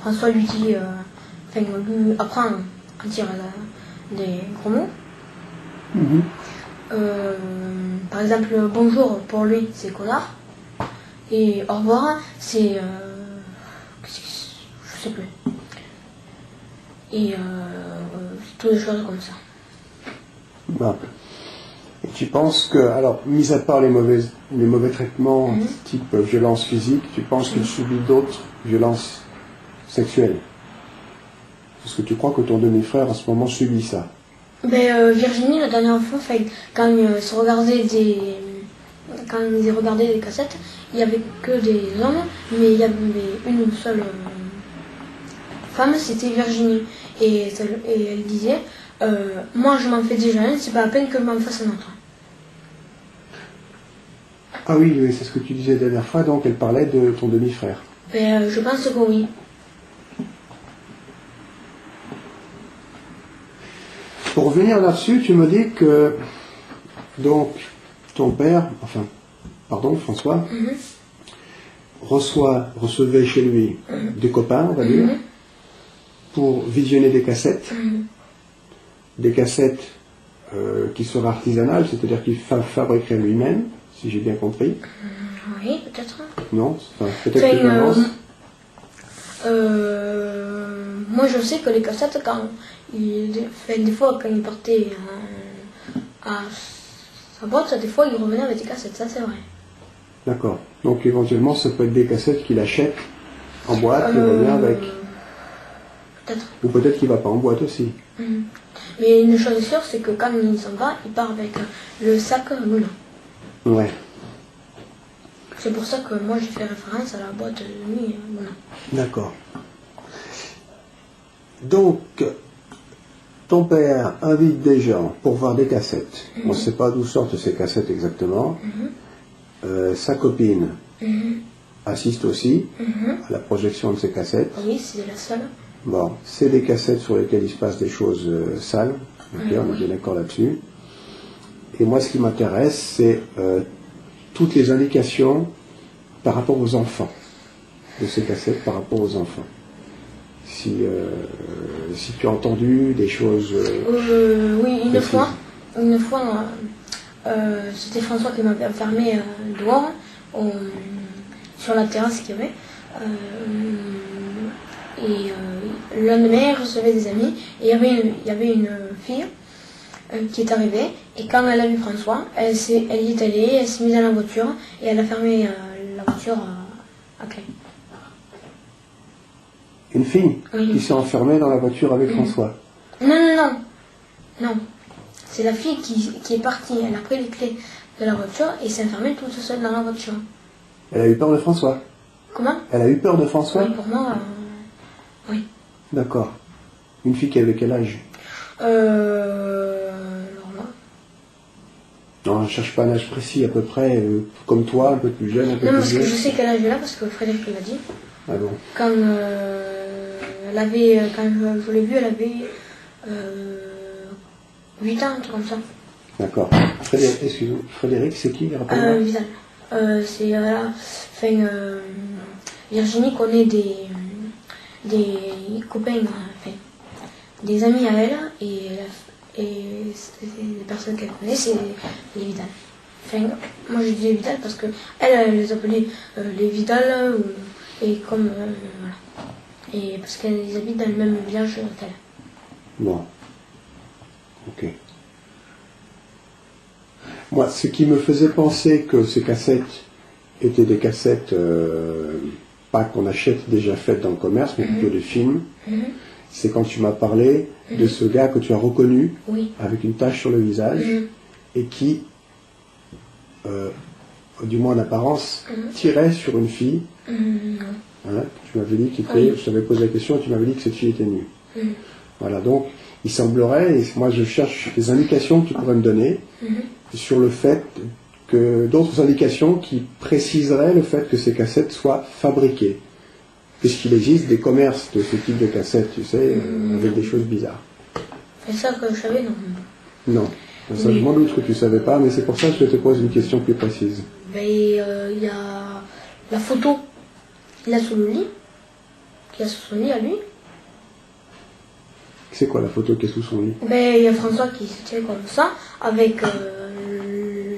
François lui dit, lui apprend à dire des gros mots. Par exemple, bonjour pour lui c'est connard, et au revoir c'est je sais plus. Et toutes des choses comme ça. Bon. Et tu penses que, alors, mis à part les mauvais traitements type violence physique, tu penses qu'il subit d'autres violences sexuelles? Est-ce que tu crois que ton demi-frère en ce moment subit ça? Virginie, la dernière fois, quand ils regardaient des cassettes, il n'y avait que des hommes, mais il y avait une seule femme, c'était Virginie. Et elle disait, moi je m'en fais déjà un, c'est pas la peine que je m'en fasse un autre. Ah oui, c'est ce que tu disais la dernière fois, donc elle parlait de ton demi-frère. Je pense que oui. Pour revenir là-dessus, tu me dis que donc ton père, François, recevait chez lui des copains, on va dire, pour visionner des cassettes, qui seraient artisanales, c'est-à-dire qu'il fabriquerait lui-même, si j'ai bien compris. Oui, peut-être. Non, peut-être que tu avances. Moi je sais que les cassettes, des fois quand il partait à sa boîte, des fois il revenait avec des cassettes, ça c'est vrai. D'accord. Donc éventuellement ça peut être des cassettes qu'il achète en boîte et revient avec. Peut-être. Ou peut-être qu'il ne va pas en boîte aussi. Mais une chose est sûre, c'est que quand il s'en va, il part avec le sac Moulin. Ouais. C'est pour ça que moi j'ai fait référence à la boîte de nuit Moulin. D'accord. Donc, ton père invite des gens pour voir des cassettes. On ne sait pas d'où sortent ces cassettes exactement. Sa copine assiste aussi à la projection de ces cassettes. Oui, c'est la seule. Bon, c'est des cassettes sur lesquelles il se passe des choses sales. Ok, on est bien d'accord là-dessus. Et moi, ce qui m'intéresse, c'est toutes les indications par rapport aux enfants, de ces cassettes par rapport aux enfants. Si tu as entendu des choses... oui, une fois, c'était François qui m'avait enfermé dehors, sur la terrasse qu'il y avait. Le lendemain, je recevais des amis, et il y avait une fille qui est arrivée, et quand elle a vu François, elle y est allée, elle s'est mise dans la voiture, et elle a fermé la voiture à clé. Une fille qui s'est enfermée dans la voiture avec François? Non. c'est la fille qui est partie, elle a pris les clés de la voiture et s'est enfermée toute seule dans la voiture. Elle a eu peur de François? Comment? Elle a eu peur de François? Oui, pour moi, oui. D'accord. Une fille qui avait quel âge? Alors là. Non, je ne cherche pas un âge précis, à peu près, comme toi, un peu plus jeune, un peu Non, plus parce que vieux. je sais quel âge elle a, parce que Frédéric l'a dit. Ah bon? Quand elle avait, quand je l'ai vue, elle avait 8 ans, un truc comme ça. D'accord. Frédéric, excuse-moi, Frédéric, c'est qui? Rappelle-moi. Vidal. C'est, voilà, enfin, Virginie connaît des copains, enfin, des amis à elle, et les personnes qu'elle connaît, c'est les Vidal. Enfin, moi je disais Vidal parce que elle les appelait les Vidal, et comme, voilà. Et parce qu'elles habitent dans le même village qu'elle. Bon. Ok. Moi, ce qui me faisait penser que ces cassettes étaient des cassettes, pas qu'on achète déjà faites dans le commerce, mais plutôt des films, c'est quand tu m'as parlé de ce gars que tu as reconnu, Oui. avec une tache sur le visage, et qui, du moins en apparence, tirait sur une fille. Hein, tu m'avais dit qu'il était, Oui. je t'avais posé la question et tu m'avais dit que cette fille était nue. Voilà, donc il semblerait, et moi je cherche des indications que tu pourrais me donner sur le fait que d'autres indications qui préciseraient le fait que ces cassettes soient fabriquées. Puisqu'il existe des commerces de ce type de cassettes, tu sais, avec des choses bizarres. C'est ça que je savais, non? Non. Ça, je m'en doute que tu ne savais pas, mais c'est pour ça que je te pose une question plus précise. Ben, il y a la photo qu'il a sous le lit, qu'il a sous son lit à lui. C'est quoi la photo qui est sous son lit? Ben, il y a François qui se tient comme ça, avec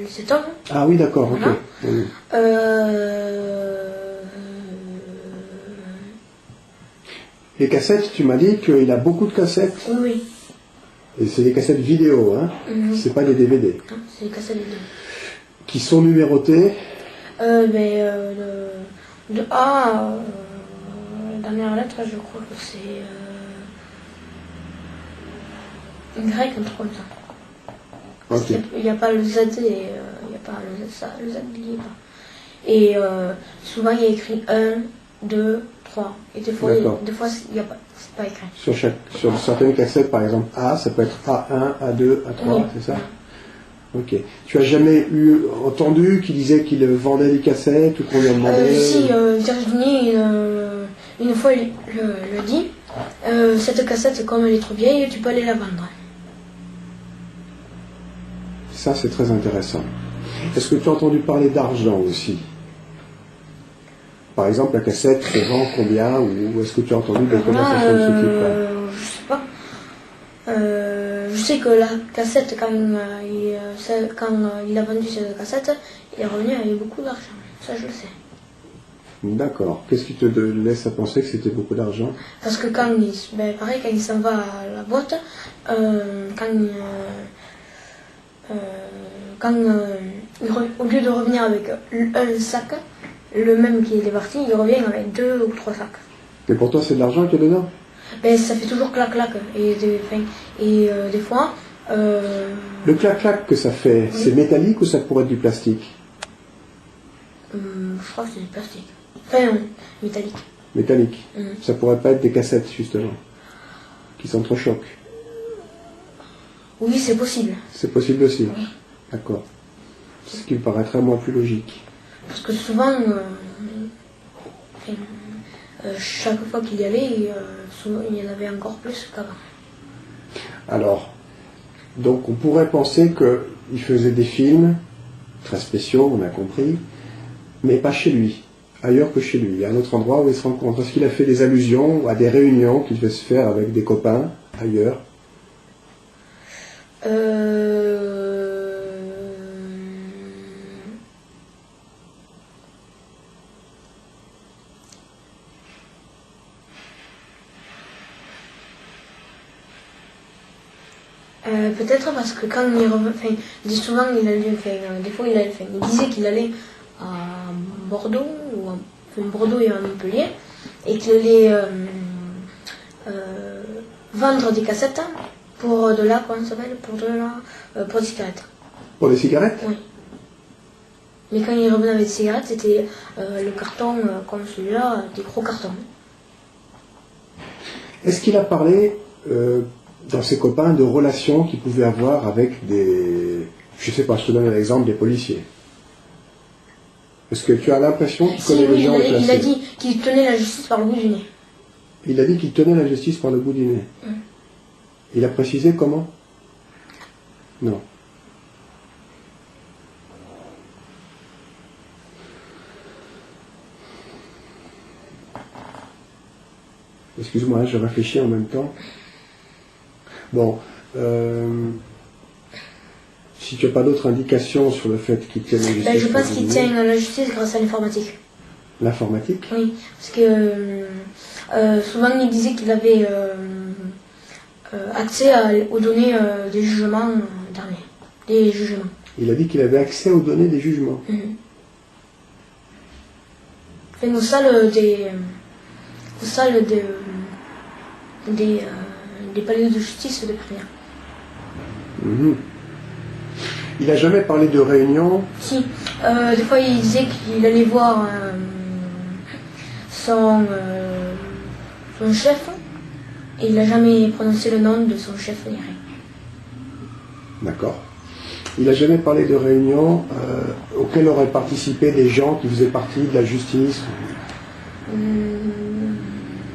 cet homme. Ah oui, d'accord, ok. Voilà. Oui. Les cassettes, tu m'as dit qu'il a beaucoup de cassettes. Oui. Et c'est des cassettes vidéo, hein. C'est pas des DVD. Non, c'est les cassettes vidéo. Qui sont numérotées. De A, la dernière lettre, je crois que c'est Y, un truc comme ça. Parce Ok. qu'il n'y a pas le Z et il n'y a pas le Z, le Z il n'y est pas. Et souvent il y a écrit 1, 2, 3. Et des fois, il n'y a pas, c'est pas écrit. Sur certaines cassettes, par exemple A, ça peut être A1, A2, A3, Oui. c'est ça? Ok. Tu as jamais entendu qu'il disait qu'il vendait des cassettes ou qu'on lui a demandé? Si, Virginie, une fois, il le dit, cette cassette, comme elle est trop vieille, tu peux aller la vendre. Ça, c'est très intéressant. Est-ce que tu as entendu parler d'argent aussi? Par exemple, la cassette se vend combien, ou est-ce que tu as entendu des conversations de ce type-là? Je sais pas. Je sais que la cassette, quand il a vendu cette cassette, il est revenu avec beaucoup d'argent. Ça, je le sais. D'accord. Qu'est-ce qui te laisse à penser que c'était beaucoup d'argent? Parce que quand il s'en va à la boîte, au lieu de revenir avec un sac, le même qui est parti, il revient avec 2 ou 3 sacs. Et pour toi, c'est de l'argent qu'il y a dedans? Ça fait toujours clac-clac. Et des fois... Le clac-clac que ça fait, c'est métallique ou ça pourrait être du plastique? Je crois que c'est du plastique. Enfin, métallique. Métallique. Ça pourrait pas être des cassettes, justement, qui s'entrechoquent. Oui, c'est possible. C'est possible aussi. Oui. D'accord. C'est ce qui me paraîtrait moins plus logique. Parce que souvent, chaque fois qu'il y allait, souvent, il y en avait encore plus qu'avant. Alors, donc on pourrait penser qu'il faisait des films très spéciaux, on a compris, mais pas chez lui, ailleurs que chez lui. Il y a un autre endroit où il se rencontre. Est-ce qu'il a fait des allusions à des réunions qu'il devait se faire avec des copains ailleurs? Peut-être parce que quand il revient, souvent il allait, des fois il disait qu'il allait à Bordeaux, Bordeaux et à Montpellier, et qu'il allait vendre des cassettes Pour de la, comment ça s'appelle? Pour des cigarettes. Pour des cigarettes? Oui. Mais quand il revenait avec des cigarettes, c'était le carton comme celui-là, des gros cartons. Est-ce qu'il a parlé, dans ses copains, de relations qu'il pouvait avoir avec des... Je sais pas, je te donne un exemple, des policiers. Est-ce que tu as l'impression qu'il connaît les gens il a dit qu'il tenait la justice par le bout du nez. Il a dit qu'il tenait la justice par le bout du nez. Il a précisé comment? Non. Excuse-moi, je réfléchis en même temps. Bon, si tu n'as pas d'autres indications sur le fait qu'il tienne la justice... je pense qu'il tient la justice grâce à l'informatique. L'informatique? Oui, parce que souvent il disait qu'il avait accès aux données des jugements derniers. Des jugements. Il a dit qu'il avait accès aux données des jugements. Aux salles des palais de justice de première. Il n'a jamais parlé de réunion? Si, des fois il disait qu'il allait voir son chef, et il n'a jamais prononcé le nom de son chef ni rien. D'accord. Il n'a jamais parlé de réunion auxquelles auraient participé des gens qui faisaient partie de la justice?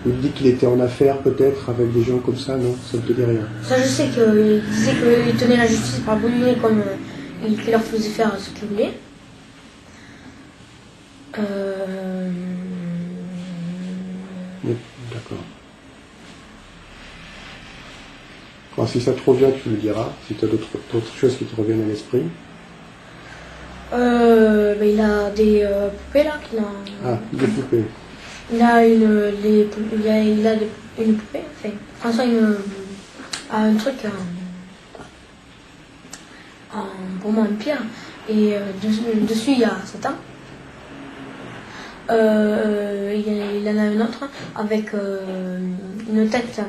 Il dit qu'il était en affaires peut-être avec des gens comme ça, non? Ça ne te dit rien? Ça je sais qu'il disait qu'il tenait la justice par le bout du nez comme qu'il leur faisait faire ce qu'il voulait. D'accord. Bon, si ça te revient, tu me diras. Si tu as d'autres choses qui te reviennent à l'esprit. Il a des poupées là qu'il a... Ah, des poupées. Il a une poupée, enfin, François a un truc pour moi en pierre, et dessus il y a Satan. Il en a un autre avec une tête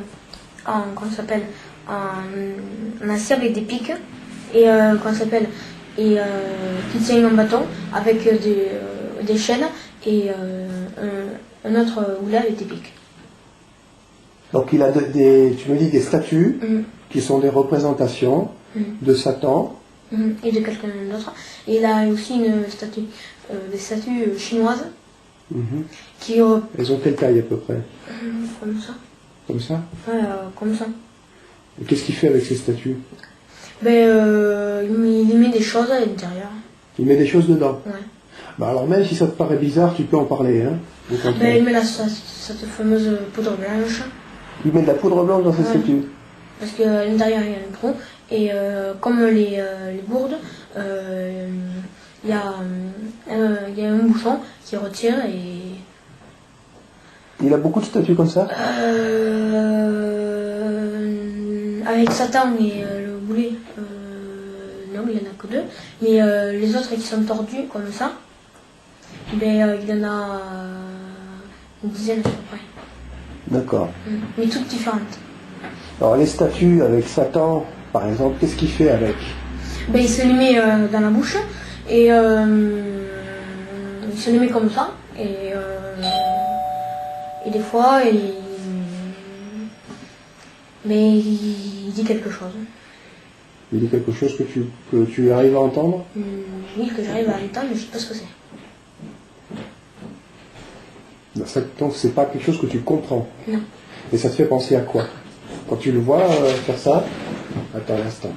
comment ça s'appelle, en acier avec des pics, et comment ça s'appelle, et qui tient un bâton avec des chaînes, et un autre houlet avec des pics. Donc il a tu me dis des statues qui sont des représentations de Satan. Et de quelqu'un d'autre. Et il a aussi des statues chinoises. Qui, elles ont quelle taille à peu près? Comme ça. Comme ça? Ouais, comme ça. Et qu'est-ce qu'il fait avec ces statues? Il met des choses à l'intérieur. Il met des choses dedans? Ouais. Bah alors même si ça te paraît bizarre, tu peux en parler, hein? Il met cette fameuse poudre blanche. Il met de la poudre blanche dans ses statues? Parce qu'à l'intérieur il y a un trou, et comme les gourdes, il y a un bouchon qui retire, et... Il a beaucoup de statues comme ça? Avec Satan et le boulet, non, il n'y en a que deux. Mais les autres qui sont tordus comme ça, il y en a une dizaine à peu près. D'accord. Mais toutes différentes. Alors les statues avec Satan, par exemple, qu'est-ce qu'il fait avec? Il se les met dans la bouche, et il se les met comme ça, et des fois il dit quelque chose. Il dit quelque chose que tu arrives à entendre? Oui, que j'arrive à entendre, mais je ne sais pas ce que c'est. Donc c'est pas quelque chose que tu comprends? Non. Et ça te fait penser à quoi? Quand tu le vois faire ça? Attends un instant.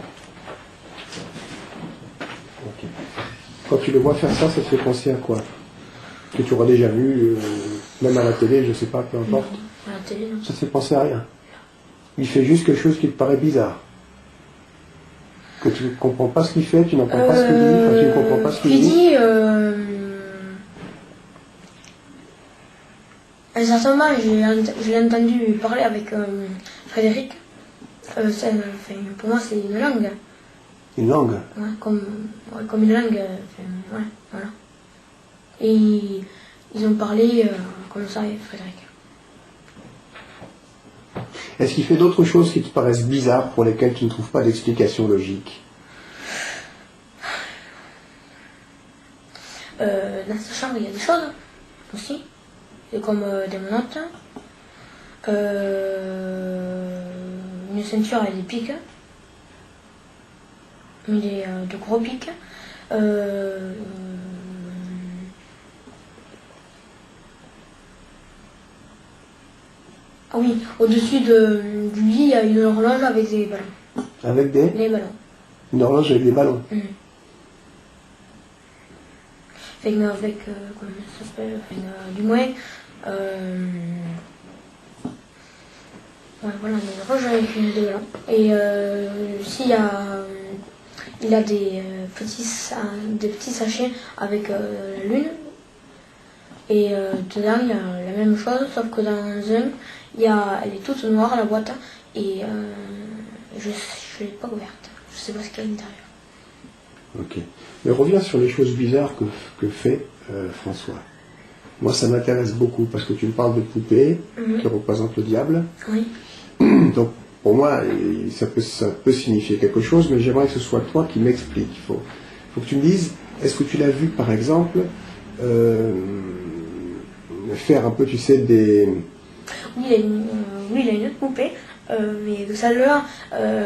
Okay. Quand tu le vois faire ça, ça te fait penser à quoi? Que tu auras déjà vu, même à la télé, je sais pas, peu importe. À la télé, non. Ça te fait penser à rien. Il fait juste quelque chose qui te paraît bizarre. Que tu ne comprends pas ce qu'il fait, tu n'entends pas ce qu'il dit, quand tu ne comprends pas ce qu'il dit. À un certain moment, je l'ai entendu parler avec Frédéric. Pour moi, c'est une langue. Une langue? Ouais, comme une langue. Ouais, voilà. Et ils ont parlé comme ça avec Frédéric. Est-ce qu'il fait d'autres choses qui te paraissent bizarres pour lesquelles tu ne trouves pas d'explication logique? Dans sa chambre, il y a des choses aussi, comme des menottes, une ceinture avec des pics, mais de gros pics. Ah oui, au-dessus du lit, il y a une horloge avec des ballons. Avec des ballons. Une horloge avec des ballons. Avec comment ça s'appelle, du moins, ouais, voilà, une horloge avec des ballons. Et s'il y a, il a des petits sachets avec la lune. Et dedans, il y a la même chose, sauf que dans un, elle est toute noire, la boîte, et je ne l'ai pas ouverte. Je ne sais pas ce qu'il y a à l'intérieur. Ok. Mais reviens sur les choses bizarres que fait François. Moi, ça m'intéresse beaucoup, parce que tu me parles de poupées qui représentent le diable. Oui. Donc, pour moi, ça peut signifier quelque chose, mais j'aimerais que ce soit toi qui m'explique. Il faut que tu me dises, est-ce que tu l'as vu, par exemple, faire un peu, tu sais, des... Oui, il a une autre poupée, mais celle-là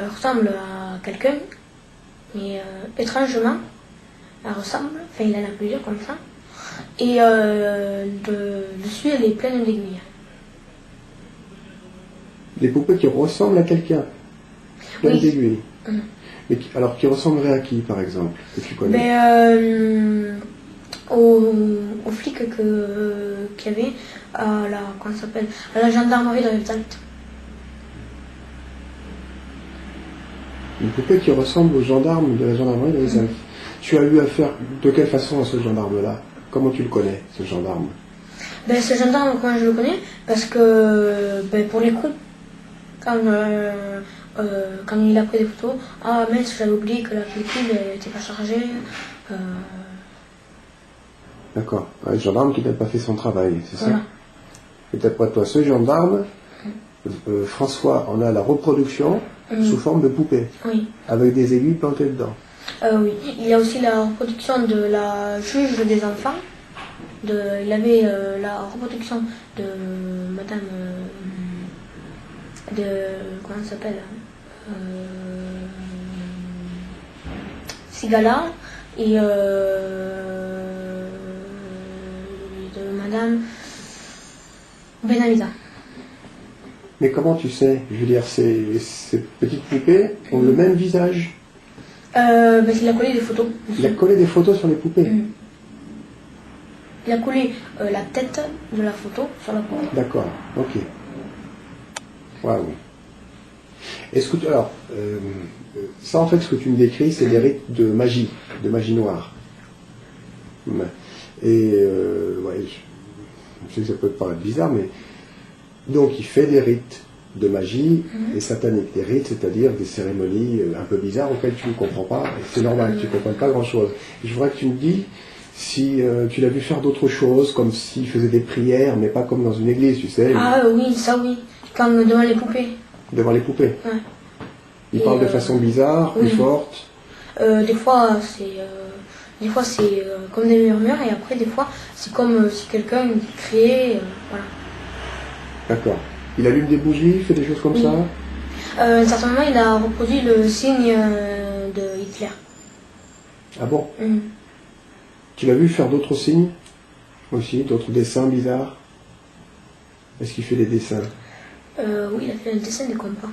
ressemble à quelqu'un, mais étrangement, elle ressemble, enfin il en a plusieurs comme ça, et dessus elle est pleine d'aiguilles. Des poupées qui ressemblent à quelqu'un, pleines d'aiguilles. Mais alors qui ressembleraient à qui, par exemple, que tu connais? Au flic qu'il y avait à la, comment ça s'appelle, à la gendarmerie de Rivesaltes. Une poupée qui ressemble aux gendarmes de la gendarmerie de Rivesaltes. Tu as eu affaire de quelle façon à ce gendarme-là? Comment tu le connais, ce gendarme? Ce gendarme, comment je le connais? Parce que pour les coups, quand il a pris des photos, ah mince, j'avais oublié que la pellicule n'était pas chargée. D'accord. Un gendarme qui n'a pas fait son travail, c'est ça? Et d'après toi, ce gendarme, François en a la reproduction sous forme de poupée, avec des aiguilles plantées dedans. Oui, il y a aussi la reproduction de la juge des enfants. Il avait la reproduction de madame... comment ça s'appelle, Sigala, et de madame Benamida. Mais comment tu sais? Je veux dire, ces petites poupées ont le même visage? Il a collé des photos. Il a collé des photos sur les poupées? Il a collé la tête de la photo sur la poupée. D'accord, ok. Waouh. Est-ce que alors, ça en fait, ce que tu me décris, c'est des rites de magie noire. Et ouais, je sais que ça peut te paraître bizarre, mais donc il fait des rites de magie et satanique. Des rites, c'est-à-dire des cérémonies un peu bizarres auxquelles tu ne comprends pas. Et c'est normal, tu ne comprends pas grand-chose. Je voudrais que tu me dises si tu l'as vu faire d'autres choses, comme s'il faisait des prières, mais pas comme dans une église, tu sais. Ah oui, ça oui. Comme devant les poupées. Devant les poupées. Ouais. Il parle de façon bizarre, plus forte. Des fois c'est comme des murmures, et après des fois c'est comme si quelqu'un criait, voilà. D'accord. Il allume des bougies, il fait des choses comme ça. À un certain moment, il a reproduit le signe de Hitler. Ah bon? Tu l'as vu faire d'autres signes aussi, d'autres dessins bizarres? Est-ce qu'il fait des dessins? Oui, il a fait un dessin de compas.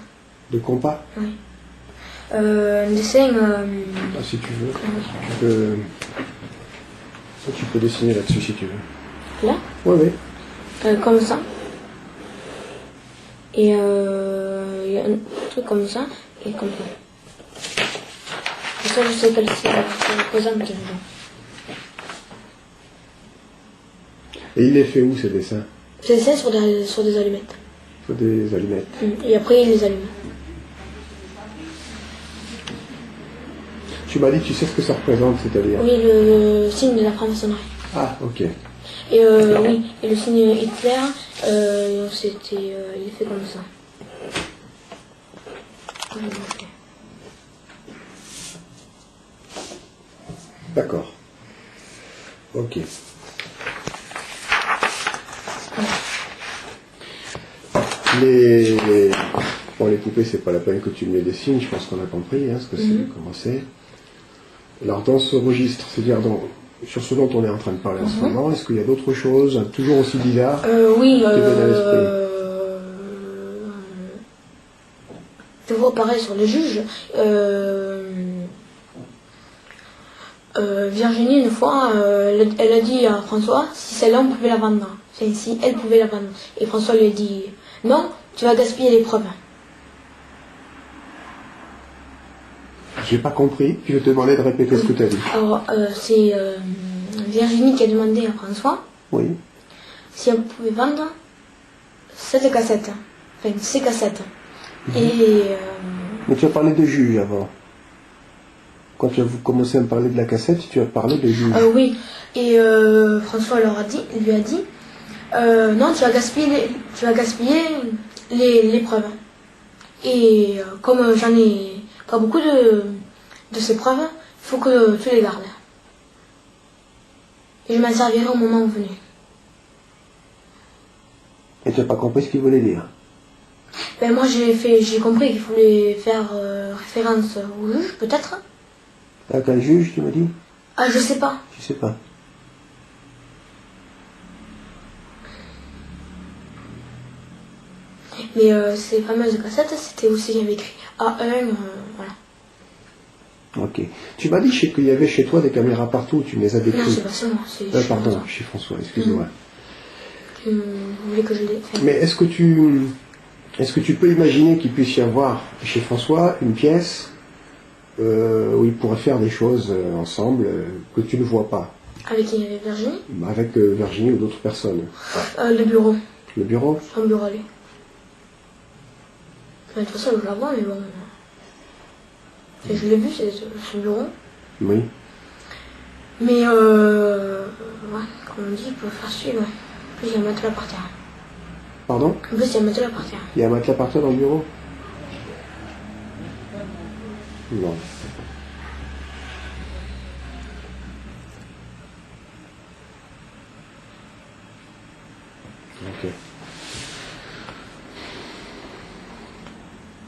De compas? Oui. Un dessin... Ah, si tu veux. Tu peux dessiner là-dessus si tu veux. Là? Oui, oui. Comme ça. Et il y a un truc comme ça et comme ça. Et ça, je sais quelle c'est la représente. Et il les fait où, ces dessins? Ces dessins sur des allumettes. Sur des allumettes. Et après, il les allume. Tu m'as dit, tu sais ce que ça représente, c'est-à-dire? Oui, le signe de la franc-maçonnerie. Ah, ok. Et oui, et le signe Hitler, il est fait comme ça. D'accord. Ok. Bon, les poupées, c'est pas la peine que tu me les dessines, je pense qu'on a compris ce que c'est, comment c'est. Alors, dans ce registre, c'est-à-dire sur ce dont on est en train de parler en ce moment, est-ce qu'il y a d'autres choses, toujours aussi bizarres, oui, qui te viennent à l'esprit? Je vois pareil sur les juges. Virginie, une fois, elle a dit à François si celle-là on pouvait la vendre. Enfin, si elle pouvait la vendre. Et François lui a dit non, tu vas gaspiller les preuves. J'ai pas compris, puis je te demandais de répéter ce que tu as dit. Alors, c'est Virginie qui a demandé à François si elle pouvait vendre cette cassette. Enfin, ces cassettes. Mais tu as parlé de juge avant. Quand tu as commencé à me parler de la cassette, tu as parlé de juge. Oui, et François lui a dit non, tu vas gaspiller les preuves. Et comme j'en ai pas beaucoup de ces preuves, il faut que tu les gardes. Et je m'en servirai au moment venu. Et tu n'as pas compris ce qu'il voulait dire? Ben moi j'ai compris qu'il fallait faire référence au juge, peut-être. À quel juge, tu m'as dit? Ah, je sais pas. Je sais pas. Mais ces fameuses cassettes, c'était aussi, il y avait écrit A1, voilà. Ok. Tu m'as dit qu'il y avait chez toi des caméras partout, tu me les as décrites. Non, c'est pas ça, moi, c'est pardon, François. chez François, excuse-moi. Vous voulez que je les... Mais est-ce que tu peux imaginer qu'il puisse y avoir chez François une pièce où ils pourraient faire des choses ensemble que tu ne vois pas? Avec qui il y avait Virginie? Avec Virginie ou d'autres personnes. Le bureau. Le bureau? Son bureau, allez. De toute façon, je la vois, mais bon... Enfin, je l'ai vu, c'est son bureau. Oui. Mais, ouais, comme on dit, il peut faire suivre. En plus, il y a un matelas par terre. Pardon? En plus, il y a un matelas par terre. Il y a un matelas par terre dans le bureau? Non. Ok.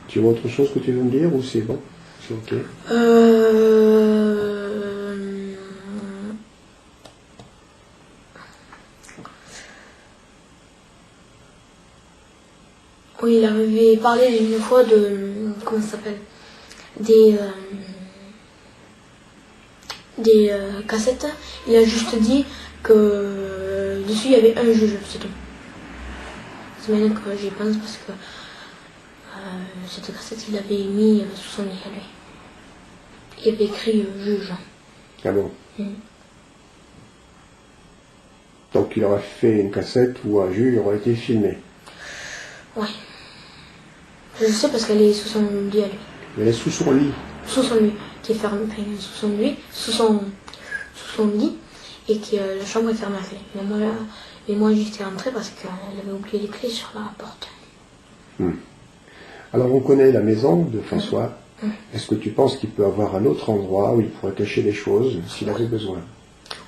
Tu vois autre chose que tu veux me dire ou c'est bon? C'est ok. Oui, il avait parlé une fois de... Comment ça s'appelle? Des cassettes. Il a juste dit que dessus il y avait un juge, c'est tout. C'est maintenant que j'y pense parce que cette cassette il l'avait mis sous son lit à lui. Il avait écrit juge. Ah bon? Donc il aurait fait une cassette où un juge aurait été filmé. Ouais. Je sais parce qu'elle est sous son lit à lui. Elle est sous son lit. Sous son lit, qui est fermé, enfin, sous son lit, et que la chambre est fermée à clé. Mais moi j'étais rentrée parce qu'elle avait oublié les clés sur la porte. Alors on connaît la maison de François. Est-ce que tu penses qu'il peut avoir un autre endroit où il pourrait cacher des choses s'il avait besoin?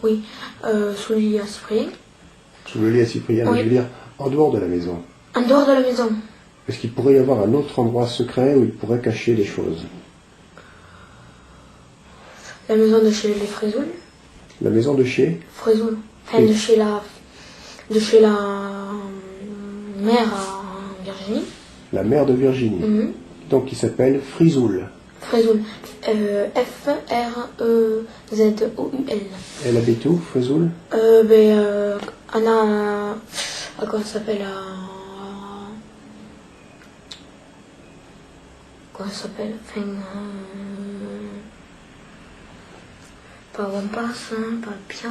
Oui, sous le lit à Cyprien. Sous le lit à Cyprien, Oui. je veux dire en dehors de la maison. En dehors de la maison. Est-ce qu'il pourrait y avoir un autre endroit secret où il pourrait cacher des choses? La maison de chez les Fraisoul. La maison de chez? Fraisoul. Enfin, Oui. de chez la mère à Virginie. La mère de Virginie. Donc il s'appelle Frisoul. Fraisoul. F-R-E-Z-O-U-L. Elle habite où, Frisoul? Anna... Comment ça s'appelle? Comment ça s'appelle? Enfin... Pas Wampas, pas Pia.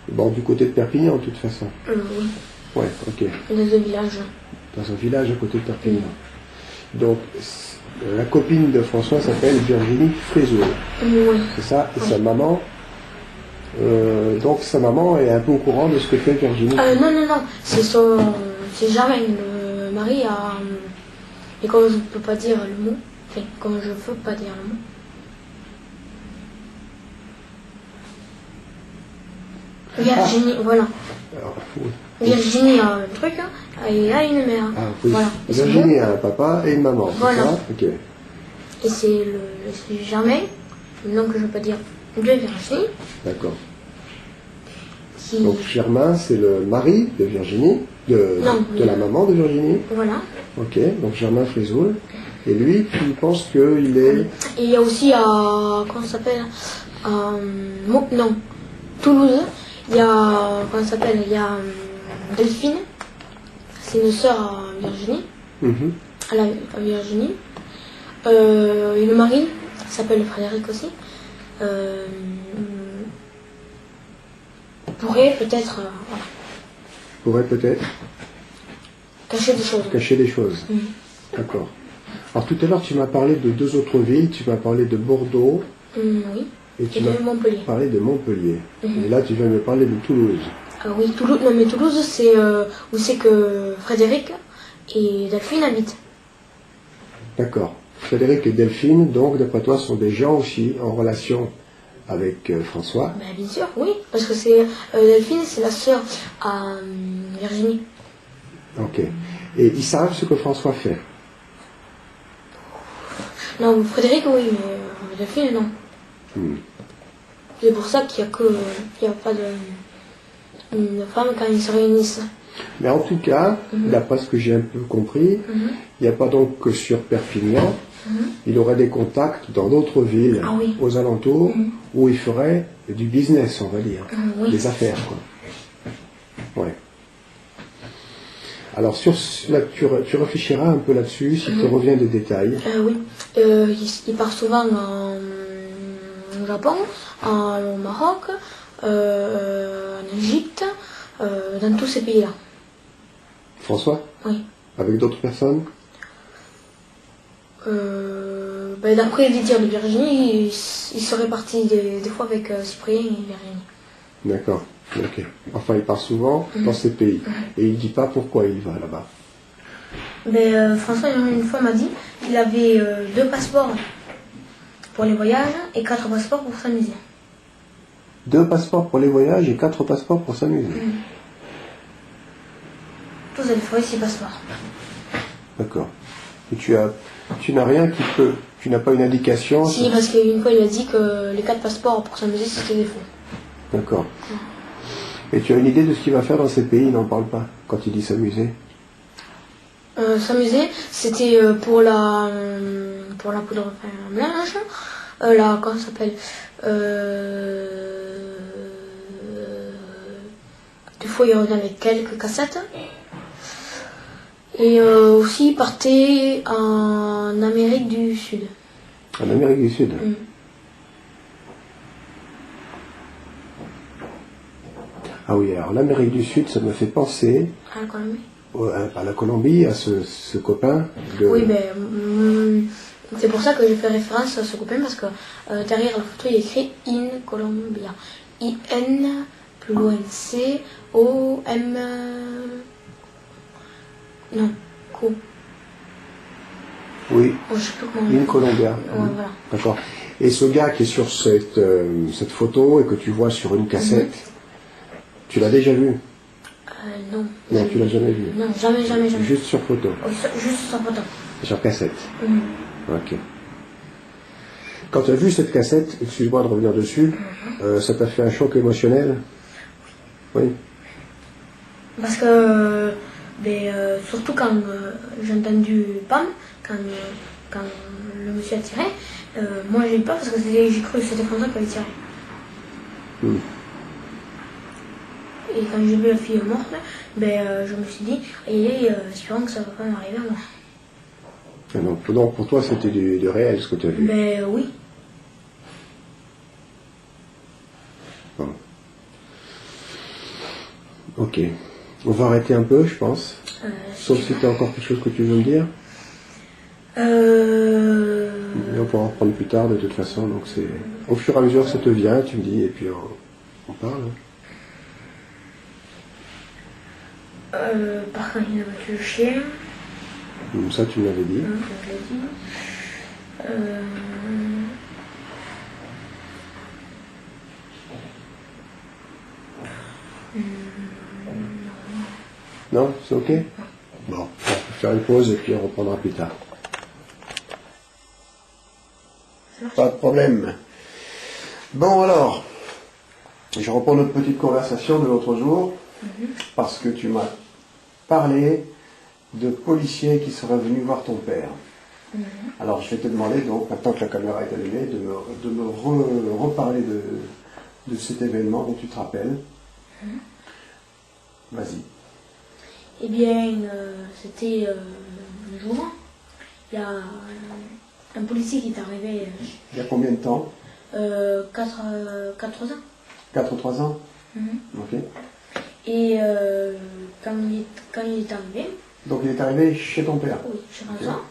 Bon, du côté de Perpignan, de toute façon. Oui, Ouais, ok. dans un village. Dans un village à côté de Perpignan. Donc, la copine de François s'appelle Virginie Frisoul. Oui. C'est ça? Et sa maman? Donc sa maman est un peu au courant de ce que fait Virginie. Non, c'est Germain, le mari a... Et comme je ne peux pas dire le mot, enfin, comme je veux pas dire le mot. Virginie, voilà. Alors, oui. Virginie a un truc, et a une mère. Ah, oui. Voilà. Et Virginie a un papa et une maman. Voilà. Ça ok. Et c'est Germain, le nom que je ne peux pas dire, de Virginie. D'accord. Qui... Donc Germain, c'est le mari de Virginie, de la maman de Virginie. Voilà. Ok, donc Germain Frisoul. Et lui, tu penses qu'il est... Et il y a aussi comment ça s'appelle non, Toulouse. Il y a, comment ça s'appelle, il y a Delphine. C'est une sœur à Virginie. À Virginie. Et le mari s'appelle Frédéric aussi. Pourrait peut-être... voilà. Pourrait peut-être Cacher des choses. Cacher des choses. D'accord. Alors tout à l'heure, tu m'as parlé de deux autres villes. Tu m'as parlé de Bordeaux. Oui. Et tu de m'as Montpellier. parlé de Montpellier. Et là, tu viens me parler de Toulouse. Ah oui, Toulouse. Non, mais Toulouse, c'est où c'est que Frédéric et Delphine habitent. D'accord. Frédéric et Delphine, donc, d'après toi, sont des gens aussi en relation avec François. Ben, bien sûr, oui. Parce que c'est Delphine, c'est la sœur à Virginie. Ok. Et ils savent ce que François fait. Non, Frédéric, oui, mais Delphine, non. C'est pour ça qu'il n'y a pas de femme quand ils se réunissent. Mais en tout cas, d'après ce que j'ai un peu compris, il n'y a pas donc que sur Perpignan. Il aurait des contacts dans d'autres villes aux alentours où il ferait du business, on va dire, des affaires, quoi. Ouais. Alors, tu réfléchiras un peu là-dessus, s'il te revient des détails. Oui. Il part souvent au Japon, au Maroc, en Égypte, dans tous ces pays-là. François? Oui. Avec d'autres personnes? D'après les dires de Virginie, il serait parti des fois avec Cyprien et Virginie. D'accord. Ok. Enfin, il part souvent dans ces pays. Et il ne dit pas pourquoi il va là-bas. François, une fois, m'a dit qu'il avait 2 passeports pour les voyages et 4 passeports pour s'amuser. 2 passeports pour les voyages et 4 passeports pour s'amuser. Tous les fois, 6 passeports. D'accord. Et tu n'as rien qui peut... Tu n'as pas une indication? Si, parce qu'une fois, il a dit que les 4 passeports pour s'amuser, c'était des faux. D'accord. Et tu as une idée de ce qu'il va faire dans ces pays? Il n'en parle pas quand il dit s'amuser. S'amuser, c'était pour la poudre blanche, comment ça s'appelle, des fois il y en avait quelques cassettes, et aussi il partait en Amérique du Sud. En Amérique du Sud. Ah oui, alors l'Amérique du Sud, ça me fait penser... À la Colombie. À la Colombie, à ce copain de... Oui, c'est pour ça que j'ai fait référence à ce copain, parce que derrière la photo, il y a écrit In Colombia. I-N, plus loin C-O-M... Non, Co. Oui, je sais plus comment In Colombia. Ouais, voilà. D'accord. Et ce gars qui est sur cette photo et que tu vois sur une cassette, tu l'as déjà vu? Non. Non, tu l'as jamais vu? Non, jamais. Juste sur photo? Juste sur photo. Sur cassette? Ok. Quand tu as vu cette cassette, excuse-moi de revenir dessus, ça t'a fait un choc émotionnel? Oui. Parce que, surtout quand j'ai entendu Pam, quand le monsieur a tiré, moi j'ai eu peur parce que j'ai cru que c'était François qui avait tiré. Et quand j'ai vu la fille morte, je me suis dit, espérons que ça va pas m'arriver à moi. Ah donc pour toi c'était du réel ce que tu as vu? Oui. Bon. Ok. On va arrêter un peu, je pense. Sauf si tu as encore quelque chose que tu veux me dire. Et on pourra en reprendre plus tard de toute façon. Donc c'est au fur et à mesure que ça te vient, tu me dis, et puis On parle. Par contre, il a battu le chien. Ça, tu me l'avais dit. Je l'ai dit. Non, c'est ok. Bon, on va faire une pause et puis on reprendra plus tard. Pas de problème. Bon alors, je reprends notre petite conversation de l'autre jour, parce que tu m'as parlé de policiers qui seraient venus voir ton père. Alors je vais te demander, donc, maintenant que la caméra est allumée, de me reparler de cet événement dont tu te rappelles. Vas-y. Eh bien, c'était un jour, il y a un policier qui est arrivé. Il y a combien de temps 4 ans. 4 ou 3 ans. Ok. Et quand il est arrivé. Donc il est arrivé chez ton père. Oui, chez François.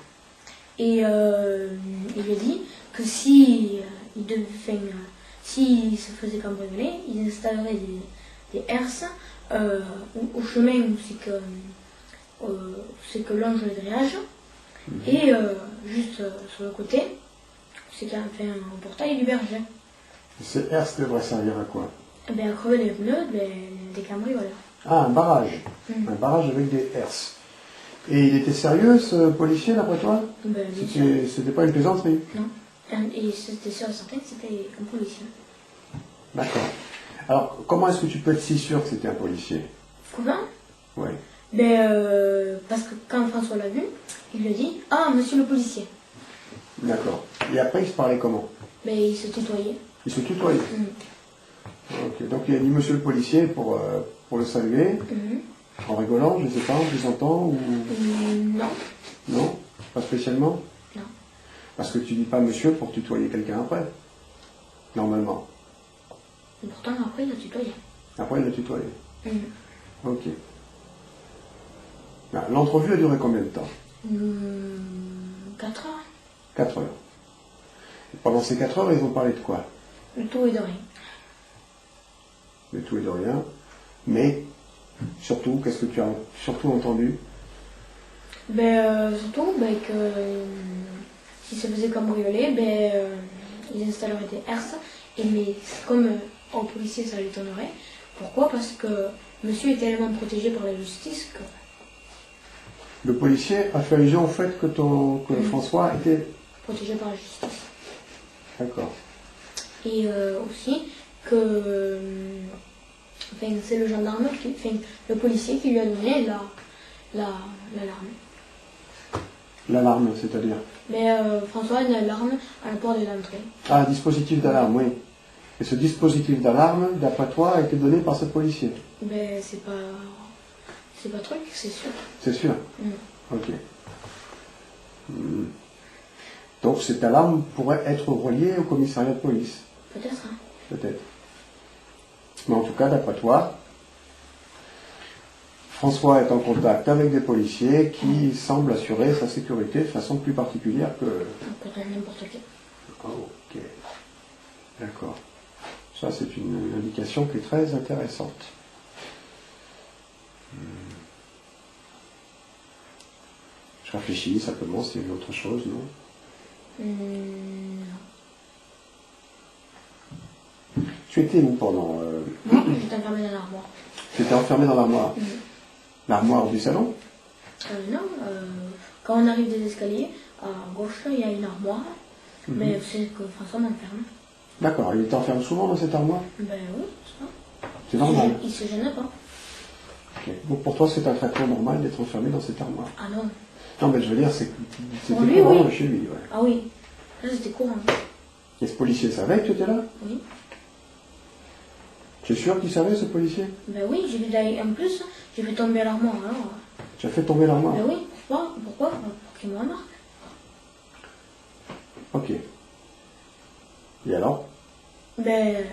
Et il lui a dit que si s'il se faisait cambrioler, il installerait des herses au chemin où c'est que longe le grillage. Et juste sur le côté, c'est qu'il y a un portail du berger. Ces herses devraient servir à quoi? Eh bien, à crever les pneus des cambrioleurs. Ah, un barrage. Un barrage avec des herses. Et il était sérieux, ce policier, d'après toi? Ben, bien sûr. C'était pas une plaisanterie? Non. Et c'était sûr et certain que c'était un policier. D'accord. Alors, comment est-ce que tu peux être si sûr que c'était un policier? Comment? Oui. Ben, parce que quand François l'a vu, il lui a dit « Ah, monsieur le policier ». D'accord. Et après, il se parlait comment? Ben, il se tutoyait. Il se tutoyait. Ok. Donc, il a dit monsieur le policier pour le saluer, en rigolant, je ne sais pas, en plaisantant ou... Non. Non? Pas spécialement? Non. Parce que tu dis pas monsieur pour tutoyer quelqu'un après, normalement. Et pourtant, après, il a tutoyé. Après, il l'a tutoyé. Ok. L'entrevue a duré combien de temps? 4 heures. 4 heures. Et pendant ces 4 heures, ils ont parlé de quoi? De tout et de rien. De tout et de rien. Mais, surtout, qu'est-ce que tu as surtout entendu? Ben, surtout, ben, que s'il se faisait cambrioler, ben, ils installeraient des herses. Mais comme au policier, ça l'étonnerait. Pourquoi? Parce que monsieur est tellement protégé par la justice que... Le policier a fait allusion au fait que François était... Protégé par la justice. D'accord. Et aussi que c'est le gendarme, le policier qui lui a donné l'alarme. L'alarme, c'est-à-dire? Mais François a une alarme à la porte de l'entrée. Ah, dispositif d'alarme, oui. Et ce dispositif d'alarme, d'après toi, a été donné par ce policier? Ben, c'est pas truc, c'est sûr. C'est sûr? Ok. Donc cette alarme pourrait être reliée au commissariat de police? Peut-être, hein. Peut-être. Mais en tout cas, d'après toi, François est en contact avec des policiers qui semblent assurer sa sécurité de façon plus particulière que... Peut-être n'importe qui. Ok. D'accord. Ça, c'est une indication qui est très intéressante. Je réfléchis simplement s'il y a autre chose, non? Non. Tu étais où pendant... Moi, j'étais enfermée dans l'armoire. Tu étais enfermé dans l'armoire? L'armoire du salon? Non, quand on arrive des escaliers, à gauche, il y a une armoire. Mais c'est que François m'enferme. D'accord, il t'enferme souvent dans cette armoire? Ben oui, c'est ça. C'est normal? Il se gêne pas. Ok. Donc pour toi, c'est un traitement normal d'être enfermé dans cette armoire? Ah non. Non, mais je veux dire, c'était lui, courant oui. chez lui, ouais. Ah oui, là c'était courant. Et ce policier savait que tu étais là? Oui. Tu es sûr qu'il savait, ce policier? Ben oui, j'ai vu en plus, j'ai fait tomber l'armoire alors. Tu as fait tomber l'armoire? Ben oui, pourquoi? Pour qu'il me remarque. Ok. Et alors? Ben,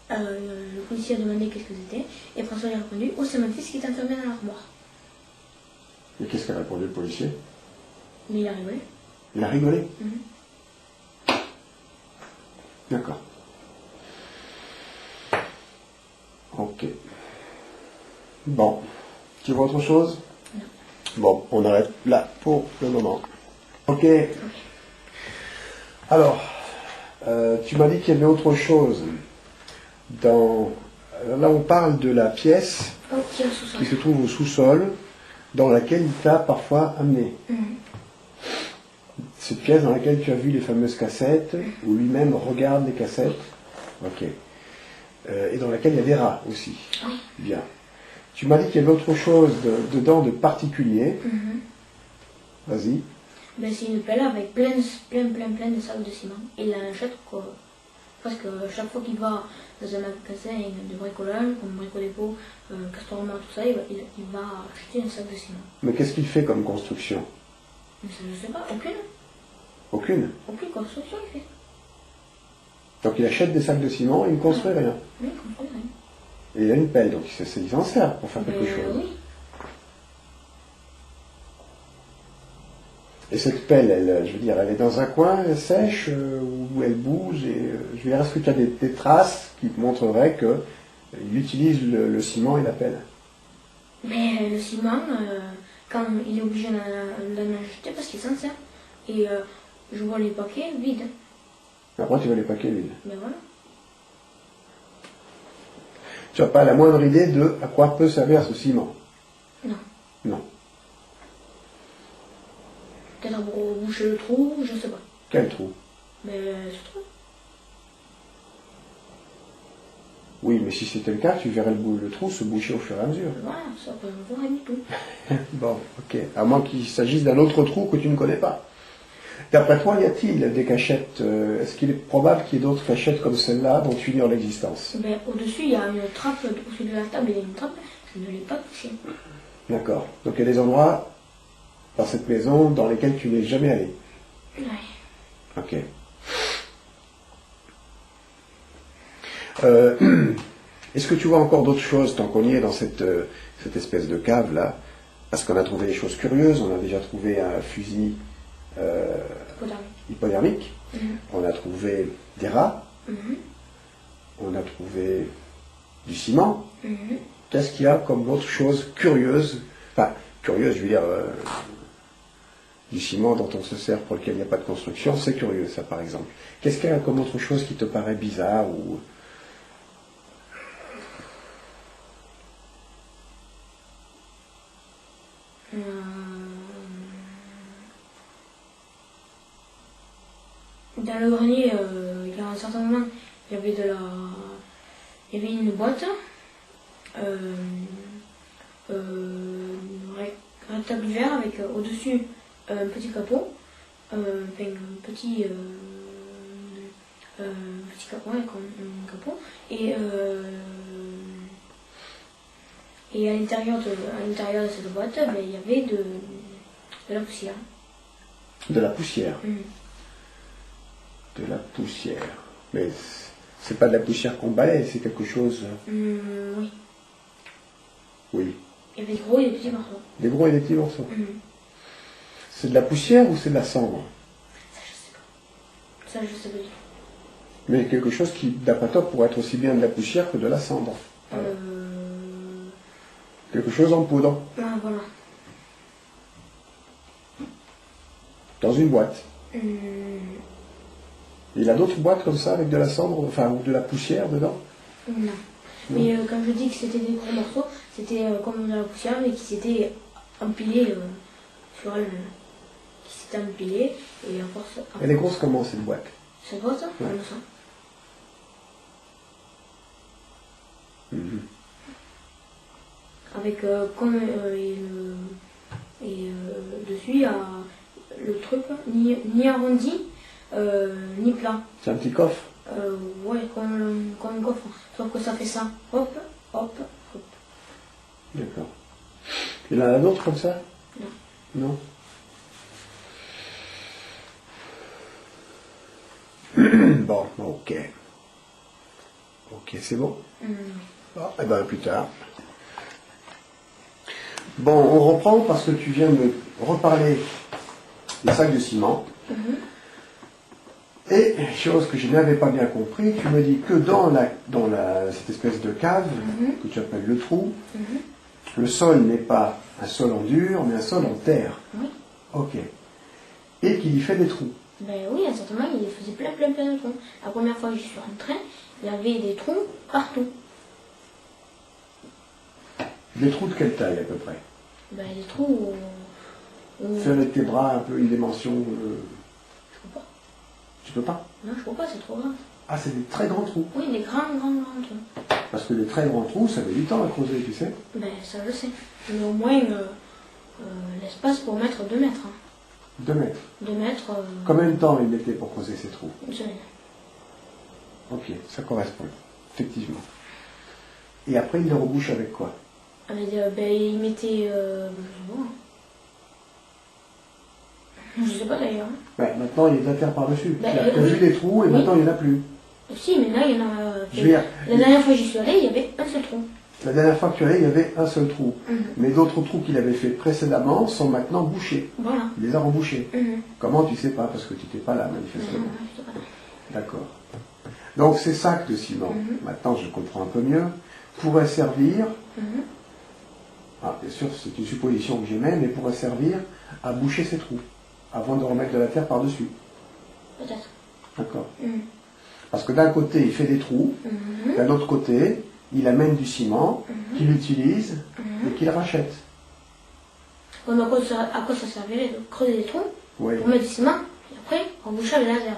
le policier a demandé qu'est-ce que c'était, et François lui a répondu, oh c'est mon fils qui est enfermé dans l'armoire. Et qu'est-ce qu'a répondu le policier? Mais il a rigolé. Il a rigolé? D'accord. Ok. Bon. Tu vois autre chose? Non. Bon, on arrête là pour le moment. Ok. Alors, tu m'as dit qu'il y avait autre chose. Là, on parle de la pièce qui se trouve au sous-sol, dans laquelle il t'a parfois amené. Cette pièce dans laquelle tu as vu les fameuses cassettes, où lui-même regarde les cassettes. Ok. Et dans laquelle il y a des rats aussi. Oui. Bien. Tu m'as dit qu'il y avait autre chose dedans de particulier. Vas-y. Ben, c'est une pelle avec plein de sacs de ciment. Il achète quoi. Parce que chaque fois qu'il va dans un magasin de bricolage, comme Brico Dépôt, Castorama, tout ça, il va acheter un sac de ciment. Mais qu'est-ce qu'il fait comme construction? Mais ça, je sais pas, aucune. Aucune. Aucune construction il fait. Donc il achète des sacs de ciment et il ne construit rien. Oui, il construit rien. Et il a une pelle, donc il s'en sert pour faire quelque chose. Oui. Et cette pelle, je veux dire, elle est dans un coin, elle sèche, où elle bouge, et je veux dire, est-ce que tu as des traces qui montreraient qu'il utilise le ciment et la pelle? Mais le ciment, quand il est obligé d'en acheter parce qu'il s'en sert. Et je vois les paquets vides. Après, tu vois les paquets vides. Mais voilà. Tu n'as pas la moindre idée de à quoi peut servir ce ciment? Non. Non. Peut-être pour boucher le trou, je sais pas. Quel trou? Mais ce trou. Oui, mais si c'était le cas, tu verrais le trou se boucher au fur et à mesure. Voilà, ça peut me voir du tout. Bon, ok. À moins qu'il s'agisse d'un autre trou que tu ne connais pas. D'après toi, y a-t-il des cachettes? Est-ce qu'il est probable qu'il y ait d'autres cachettes comme celle-là dont tu ignores l'existence? Ben, au-dessus, il y a une trappe, au-dessus de la table, il y a une trappe, je ne l'ai pas touchée. D'accord. Donc il y a des endroits dans cette maison dans lesquels tu n'es jamais allé. Oui. Ok. Est-ce que tu vois encore d'autres choses tant qu'on y est dans cette espèce de cave là? Parce qu'on a trouvé des choses curieuses. On a déjà trouvé un fusil hypodermique. On a trouvé des rats. On a trouvé du ciment. Qu'est-ce qu'il y a comme autre chose curieuse? Enfin, curieuse, je veux dire, du ciment dont on se sert pour lequel il n'y a pas de construction, c'est curieux ça par exemple. Qu'est-ce qu'il y a comme autre chose qui te paraît bizarre ou... Dans le grenier, il y a un certain moment, il y avait une boîte, rectangulaire avec au-dessus un petit capot, petit capot avec un capot, et à l'intérieur de cette boîte, ben, il y avait de la poussière. De la poussière. De la poussière. Mais c'est pas de la poussière qu'on balaye, c'est quelque chose... Oui. Oui. Il y avait des gros et des petits morceaux. Des gros et des petits morceaux. C'est de la poussière ou c'est de la cendre? Ça, je sais pas du tout. Mais quelque chose qui, d'après toi, pourrait être aussi bien de la poussière que de la cendre. Quelque chose en poudre. Ah, voilà. Dans une boîte. Il y a d'autres boîtes comme ça avec de la cendre, enfin, ou de la poussière dedans? Non. Mais quand je dis que c'était des gros morceaux, c'était comme de la poussière, mais qui s'était empilée sur elle-même. Qui s'était empilée, et à force... Elle est grosse comment, cette boîte? C'est grosse, ça? Comme ça. Avec comme dessus il y a le truc ni arrondi ni plat. C'est un petit coffre? Ouais, comme un coffre. Sauf que ça fait ça. Hop, hop, hop. D'accord. Il y en a d'autres comme ça? Non. Non? Bon, ok. Ok, c'est bon? Bon, et bien plus tard. Bon, on reprend parce que tu viens de me reparler des sacs de ciment. Et, chose que je n'avais pas bien compris, tu me dis que dans cette espèce de cave, que tu appelles le trou, le sol n'est pas un sol en dur, mais un sol en terre. Oui. Ok. Et qu'il y fait des trous. Ben oui, à un certain moment, il faisait plein de trous. La première fois que je suis rentrée, il y avait des trous partout. Des trous de quelle taille à peu près? Ben des trous... Fais avec tes bras un peu une dimension... Je peux pas. Tu peux pas? Non, je peux pas, c'est trop grand. Ah, c'est des très grands trous. Oui, des grands trous. Parce que les très grands trous, ça met du temps à creuser, tu sais. Ben ça je sais. Mais au moins l'espace pour mettre 2 mètres. Hein. 2 mètres. 2 mètres... Combien de temps il mettait pour creuser ces trous? Une semaine. Ok, ça correspond, effectivement. Et après, il les rebouche avec quoi? Ben il mettait... je sais pas d'ailleurs. Ouais, maintenant, il y a de la terre par-dessus. Ben, il a prévu des trous et maintenant, il n'y en a plus. Si, mais là, il y en a... Je veux dire, La dernière fois que j'y suis allée, il y avait un seul trou. la dernière fois que tu allais, il y avait un seul trou. Mais d'autres trous qu'il avait fait précédemment sont maintenant bouchés. Voilà. Il les a rebouchés. Mhm. Comment tu sais pas? Parce que tu n'étais pas là, manifestement. Non, je sais pas. D'accord. Donc ces sacs de ciment, maintenant je comprends un peu mieux, pourraient servir, bien sûr c'est une supposition que j'émets, mais pourraient servir à boucher ces trous, avant de remettre de la terre par-dessus. Peut-être. D'accord. Parce que d'un côté il fait des trous, d'un autre côté il amène du ciment, qu'il utilise et qu'il rachète. Ouais, mais à quoi ça servirait de creuser des trous Oui. pour mettre du ciment et après emboucher avec la terre?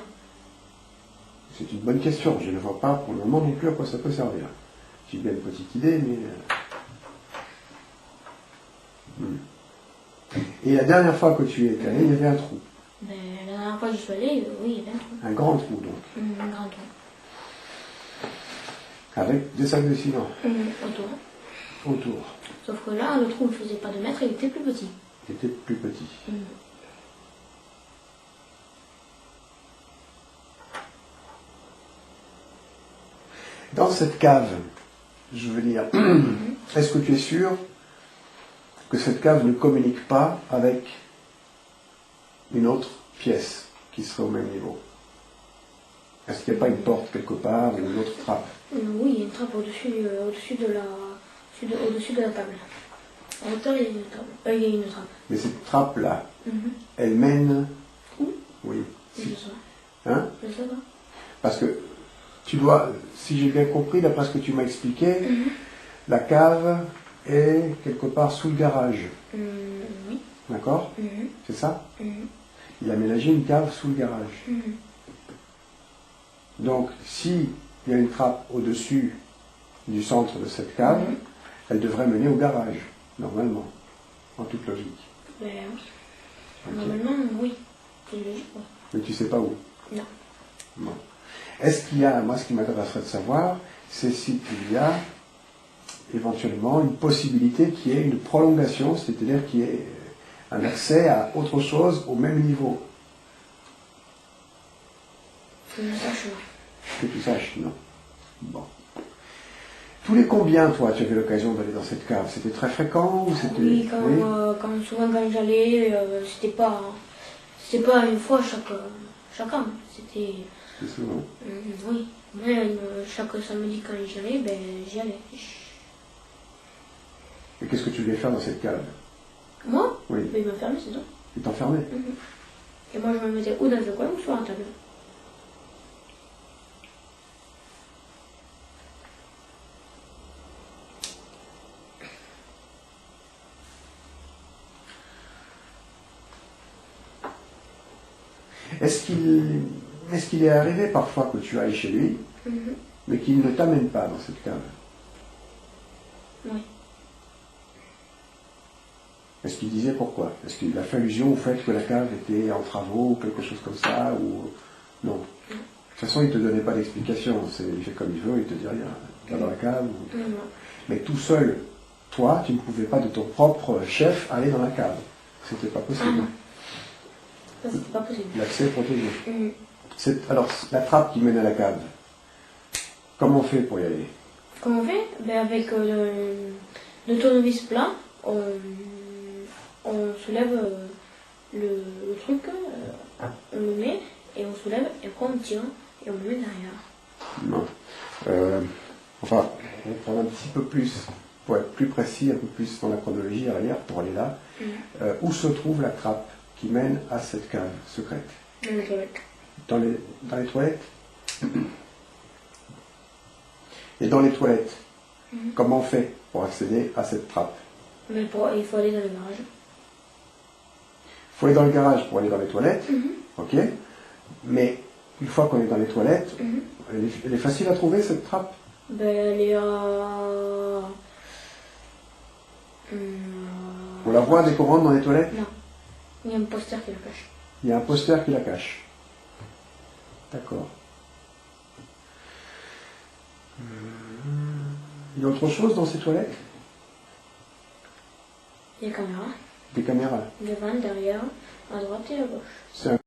C'est une bonne question. Je ne vois pas pour le moment non plus à quoi ça peut servir. J'ai bien une petite idée, mais... Et la dernière fois que tu y étais allé, il y avait un trou. Ben, la dernière fois que j'y suis allée, oui, il y avait un trou. Un grand trou, donc. Un grand trou. Avec des sacs de ciment Autour. autour. Sauf que là, le trou ne faisait pas 2 mètres, il était plus petit. Qui était plus petit. Dans cette cave, je veux dire, est-ce que tu es sûr que cette cave ne communique pas avec une autre pièce qui serait au même niveau? Est-ce qu'il n'y a pas une porte quelque part ou une autre trappe? Oui, il y a une trappe au-dessus de la table. En hauteur, il y a une table. Il y a une trappe. Mais cette trappe-là, elle mène... Où? Oui. Je sais pas. Hein? Je sais pas. Parce que tu dois, si j'ai bien compris, d'après ce que tu m'as expliqué, la cave est quelque part sous le garage. Oui. D'accord? C'est ça? Il a aménagé une cave sous le garage. Donc, s'il y a une trappe au-dessus du centre de cette cave, elle devrait mener au garage, normalement, en toute logique. Ben, Ok. normalement, oui. C'est logique, quoi. Mais tu sais pas où. Non. Bon. Est-ce qu'il y a, moi ce qui m'intéresserait de savoir, c'est s'il y a éventuellement une possibilité qu'il y ait une prolongation, c'est-à-dire qu'il y ait un accès à autre chose au même niveau. Que je sache, non. Que tu saches, non. Bon. Tous les combien, toi, tu avais l'occasion d'aller dans cette cave? C'était très fréquent ou c'était... Oui, souvent quand j'allais, c'était pas une fois chaque an. C'était... C'est souvent. Oui. Mais chaque samedi quand j'y allais, ben j'y allais. Et qu'est-ce que tu voulais faire dans cette cave? Moi? Oui. Ben, il m'enfermait, c'est tout. Tu t'enfermais? Et moi je me mettais ou dans le coin ou sur la table. Est-ce qu'il est arrivé parfois que tu ailles chez lui, mais qu'il ne t'amène pas dans cette cave? Oui. Est-ce qu'il disait pourquoi? Est-ce qu'il a fait allusion au fait que la cave était en travaux ou quelque chose comme ça ou... Non. De toute façon, il ne te donnait pas d'explication. Il fait comme il veut, il te dit rien. Il va dans la cave. Non. Mais tout seul, toi, tu ne pouvais pas de ton propre chef aller dans la cave. C'était pas possible. Ah non. Ça, c'était pas possible. L'accès est protégé. Alors, la trappe qui mène à la cave, comment on fait pour y aller? Comment on fait? Ben, avec le tournevis plat, on soulève le truc, on le met, et on soulève, et après on tire, et on le met derrière. Non. Enfin, on va prendre un petit peu plus, pour être plus précis, un peu plus dans la chronologie arrière, pour aller là. Où se trouve la trappe qui mène à cette cave secrète? Dans les toilettes. Dans les toilettes. Et dans les toilettes, comment on fait pour accéder à cette trappe? Mais il faut aller dans le garage. Il faut aller dans le garage pour aller dans les toilettes, ok. Mais une fois qu'on est dans les toilettes, elle est facile à trouver cette trappe? Ben, elle est à... On la voit décorante dans les toilettes? Non. Il y a un poster qui la cache. Il y a un poster qui la cache. D'accord. Il y a autre chose dans ces toilettes? Il y a caméra. Des caméras. Devant, derrière, à droite et à gauche. C'est un